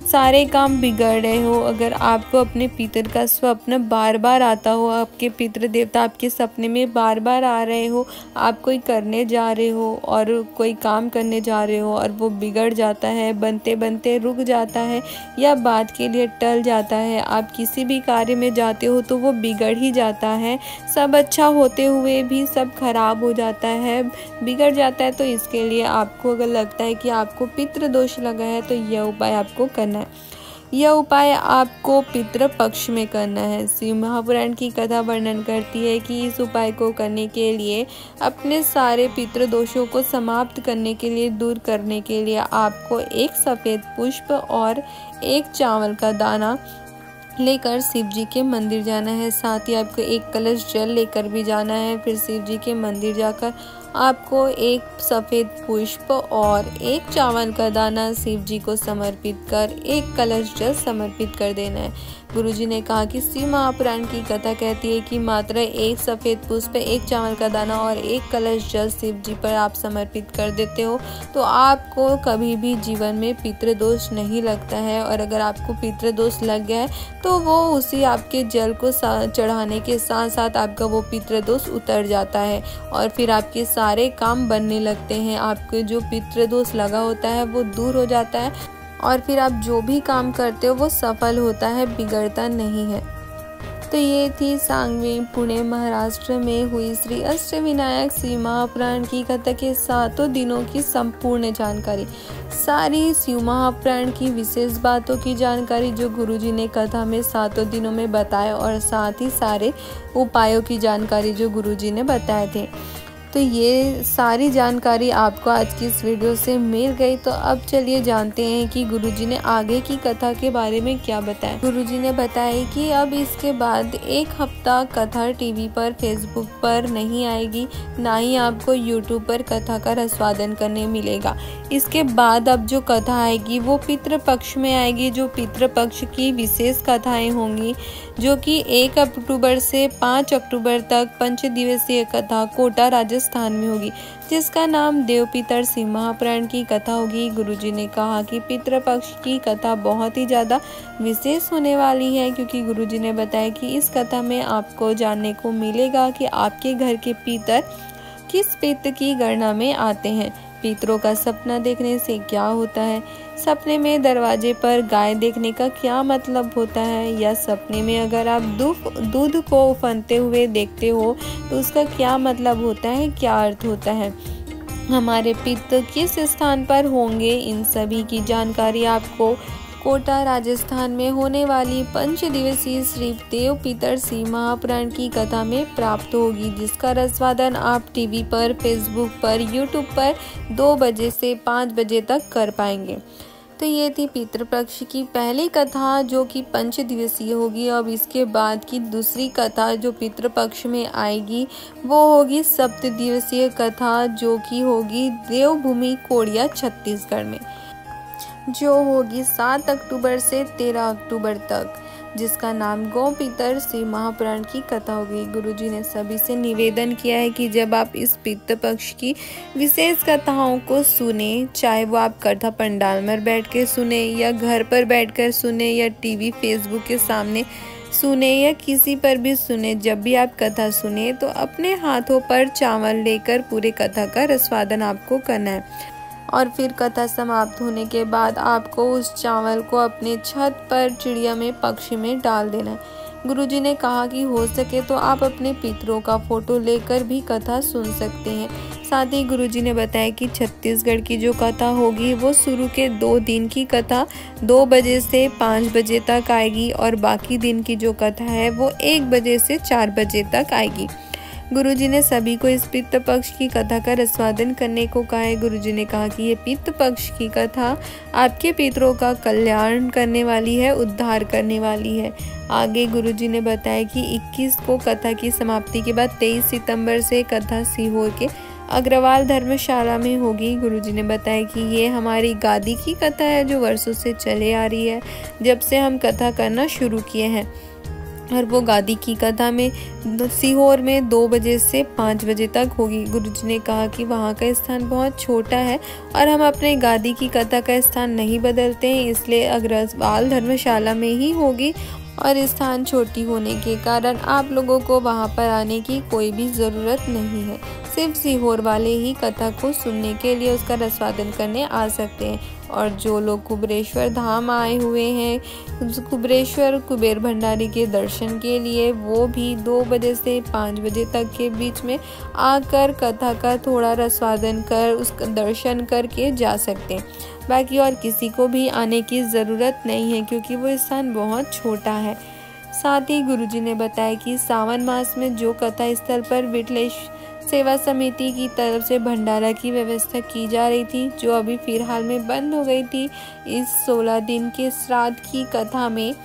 सारे काम बिगड़ रहे हो, अगर आपको अपने पितर का स्वप्न बार बार आता हो, आपके पितृ देवता आपके सपने में बार बार आ रहे हो, आप कोई करने जा रहे हो और कोई काम करने जा रहे हो और वो बिगड़ जाता है, बनते बनते रुक जाता है या बात के लिए टल जाता है, आप किसी भी कार्य में जाते हो तो वो बिगड़ ही जाता है, सब अच्छा होते हुए भी सब खराब हो जाता है, बिगड़ जाता है, तो इसके लिए आपको अगर लगता है कि आपको पितृ दोष लगा है तो यह उपाय आपको करना है। यह उपाय आपको पितृ पक्ष में करना है। शिव महापुराण की कथा वर्णन करती है कि इस उपाय को करने के लिए, अपने सारे पितृ दोषों को समाप्त करने के लिए, दूर करने के लिए आपको एक सफ़ेद पुष्प और एक चावल का दाना लेकर शिव जी के मंदिर जाना है। साथ ही आपको एक कलश जल लेकर भी जाना है। फिर शिव जी के मंदिर जाकर आपको एक सफ़ेद पुष्प और एक चावल का दाना शिव जी को समर्पित कर एक कलश जल समर्पित कर देना है। गुरुजी ने कहा कि शिव महापुराण की कथा कहती है कि मात्र एक सफ़ेद पुष्प, एक चावल का दाना और एक कलश जल शिव जी पर आप समर्पित कर देते हो तो आपको कभी भी जीवन में पितृदोष नहीं लगता है। और अगर आपको पितृदोष लग गया है तो वो उसी आपके जल को चढ़ाने के साथ साथ आपका वो पितृदोष उतर जाता है और फिर आपके सारे काम बनने लगते हैं। आपके जो पितृदोष लगा होता है वो दूर हो जाता है और फिर आप जो भी काम करते हो वो सफल होता है, बिगड़ता नहीं है। तो ये थी सांगवी, पुणे, महाराष्ट्र में हुई श्री अष्टविनायक शिव महापुराण की कथा के 7 दिनों की संपूर्ण जानकारी, सारी शिव महापुराण की विशेष बातों की जानकारी जो गुरुजी ने कथा में 7 दिनों में बताए और साथ ही सारे उपायों की जानकारी जो गुरुजी ने बताए थे। तो ये सारी जानकारी आपको आज की इस वीडियो से मिल गई। तो अब चलिए जानते हैं कि गुरुजी ने आगे की कथा के बारे में क्या बताया। गुरुजी ने बताया कि अब इसके बाद 1 हफ्ता कथा टीवी पर, फेसबुक पर नहीं आएगी, ना ही आपको यूट्यूब पर कथा का आस्वादन करने मिलेगा। इसके बाद अब जो कथा आएगी वो पितृपक्ष में आएगी, जो पितृपक्ष की विशेष कथाएं होंगी, जो कि 1 अक्टूबर से 5 अक्टूबर तक 5 दिवसीय कथा कोटा राजस्थान में होगी, जिसका नाम देव पितर सिंह महापुराण की कथा होगी। गुरुजी ने कहा कि पितृपक्ष की कथा बहुत ही ज़्यादा विशेष होने वाली है, क्योंकि गुरुजी ने बताया कि इस कथा में आपको जानने को मिलेगा कि आपके घर के पितर किस पितृ की गणना में आते हैं, पितरों का सपना देखने से क्या होता है, सपने में दरवाजे पर गाय देखने का क्या मतलब होता है, या सपने में अगर आप दूध को उफनते हुए देखते हो तो उसका क्या मतलब होता है, क्या अर्थ होता है, हमारे पितृ किस स्थान पर होंगे, इन सभी की जानकारी आपको कोटा राजस्थान में होने वाली 5 दिवसीय श्री देव पितर सिंह महापुराण की कथा में प्राप्त होगी, जिसका रसवादन आप टीवी पर, फेसबुक पर, यूट्यूब पर 2 बजे से 5 बजे तक कर पाएंगे। तो ये थी पितृपक्ष की पहली कथा, जो कि 5 दिवसीय होगी। अब इसके बाद की दूसरी कथा जो पितृपक्ष में आएगी वो होगी 7 दिवसीय कथा, जो कि होगी देवभूमि कोड़िया छत्तीसगढ़ में, जो होगी 7 अक्टूबर से 13 अक्टूबर तक, जिसका नाम गौ पितर सिंह महापुराण की कथा होगी। गुरुजी ने सभी से निवेदन किया है कि जब आप इस पितृपक्ष की विशेष कथाओं को सुने, चाहे वो आप कथा पंडाल में बैठ के सुने, या घर पर बैठकर सुने, या टीवी फेसबुक के सामने सुने, या किसी पर भी सुने, जब भी आप कथा सुने तो अपने हाथों पर चावल लेकर पूरे कथा का रसवादन आपको करना है, और फिर कथा समाप्त होने के बाद आपको उस चावल को अपने छत पर चिड़िया में, पक्षी में डाल देना है। गुरुजी ने कहा कि हो सके तो आप अपने पितरों का फोटो लेकर भी कथा सुन सकते हैं। साथ ही गुरुजी ने बताया कि छत्तीसगढ़ की जो कथा होगी वो शुरू के 2 दिन की कथा 2 बजे से 5 बजे तक आएगी, और बाकी दिन की जो कथा है वो 1 बजे से 4 बजे तक आएगी। गुरुजी ने सभी को इस पितृपक्ष की कथा का रसवादन करने को कहा है। गुरुजी ने कहा कि ये पितृपक्ष की कथा आपके पितरों का कल्याण करने वाली है, उद्धार करने वाली है। आगे गुरुजी ने बताया कि 21 को कथा की समाप्ति के बाद 23 सितंबर से कथा सीहोर के अग्रवाल धर्मशाला में होगी। गुरुजी ने बताया कि ये हमारी गादी की कथा है, जो वर्षों से चले आ रही है, जब से हम कथा करना शुरू किए हैं, और वो गादी की कथा में सीहोर में 2 बजे से 5 बजे तक होगी। गुरुजी ने कहा कि वहाँ का स्थान बहुत छोटा है और हम अपने गादी की कथा का स्थान नहीं बदलते हैं, इसलिए अग्रवाल धर्मशाला में ही होगी, और स्थान छोटी होने के कारण आप लोगों को वहाँ पर आने की कोई भी ज़रूरत नहीं है। सिर्फ सीहोर वाले ही कथा को सुनने के लिए उसका रसवादन करने आ सकते हैं, और जो लोग कुबेरेश्वर धाम आए हुए हैं, कुबेरेश्वर कुबेर भंडारी के दर्शन के लिए, वो भी 2 बजे से 5 बजे तक के बीच में आकर कथा का थोड़ा रसवादन कर उसका दर्शन करके जा सकते हैं। बाकी और किसी को भी आने की ज़रूरत नहीं है, क्योंकि वो स्थान बहुत छोटा है। साथ ही गुरुजी ने बताया कि सावन मास में जो कथा स्थल पर विटलेश सेवा समिति की तरफ से भंडारा की व्यवस्था की जा रही थी, जो अभी फिलहाल में बंद हो गई थी, इस 16 दिन के श्राद्ध की कथा में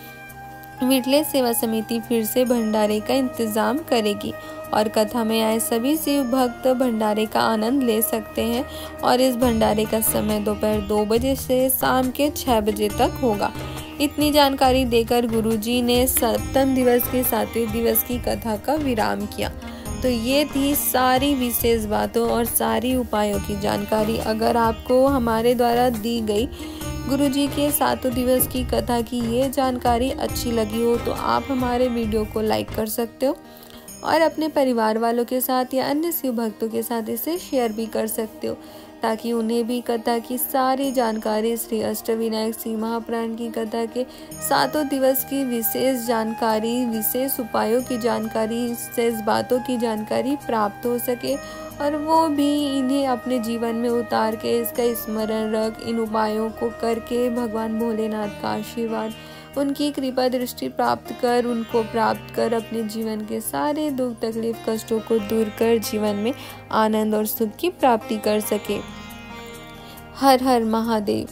विटलेश सेवा समिति फिर से भंडारे का इंतजाम करेगी, और कथा में आए सभी शिव भक्त भंडारे का आनंद ले सकते हैं, और इस भंडारे का समय दोपहर 2 बजे से शाम के 6 बजे तक होगा। इतनी जानकारी देकर गुरुजी ने 7 दिवस के 7वें दिवस की कथा का विराम किया। तो ये थी सारी विशेष बातों और सारी उपायों की जानकारी। अगर आपको हमारे द्वारा दी गई गुरुजी के 7 दिवस की कथा की ये जानकारी अच्छी लगी हो तो आप हमारे वीडियो को लाइक कर सकते हो, और अपने परिवार वालों के साथ या अन्य शिव भक्तों के साथ इसे शेयर भी कर सकते हो, ताकि उन्हें भी कथा की सारी जानकारी, श्री अष्टविनायक सिंह महापुराण की कथा के 7 दिवस की विशेष जानकारी, विशेष उपायों की जानकारी, विशेष बातों की जानकारी प्राप्त हो सके, और वो भी इन्हें अपने जीवन में उतार के इसका स्मरण रख इन उपायों को करके भगवान भोलेनाथ का आशीर्वाद उनकी कृपा दृष्टि प्राप्त कर, उनको प्राप्त कर अपने जीवन के सारे दुख तकलीफ कष्टों को दूर कर जीवन में आनंद और सुख की प्राप्ति कर सके। हर हर महादेव।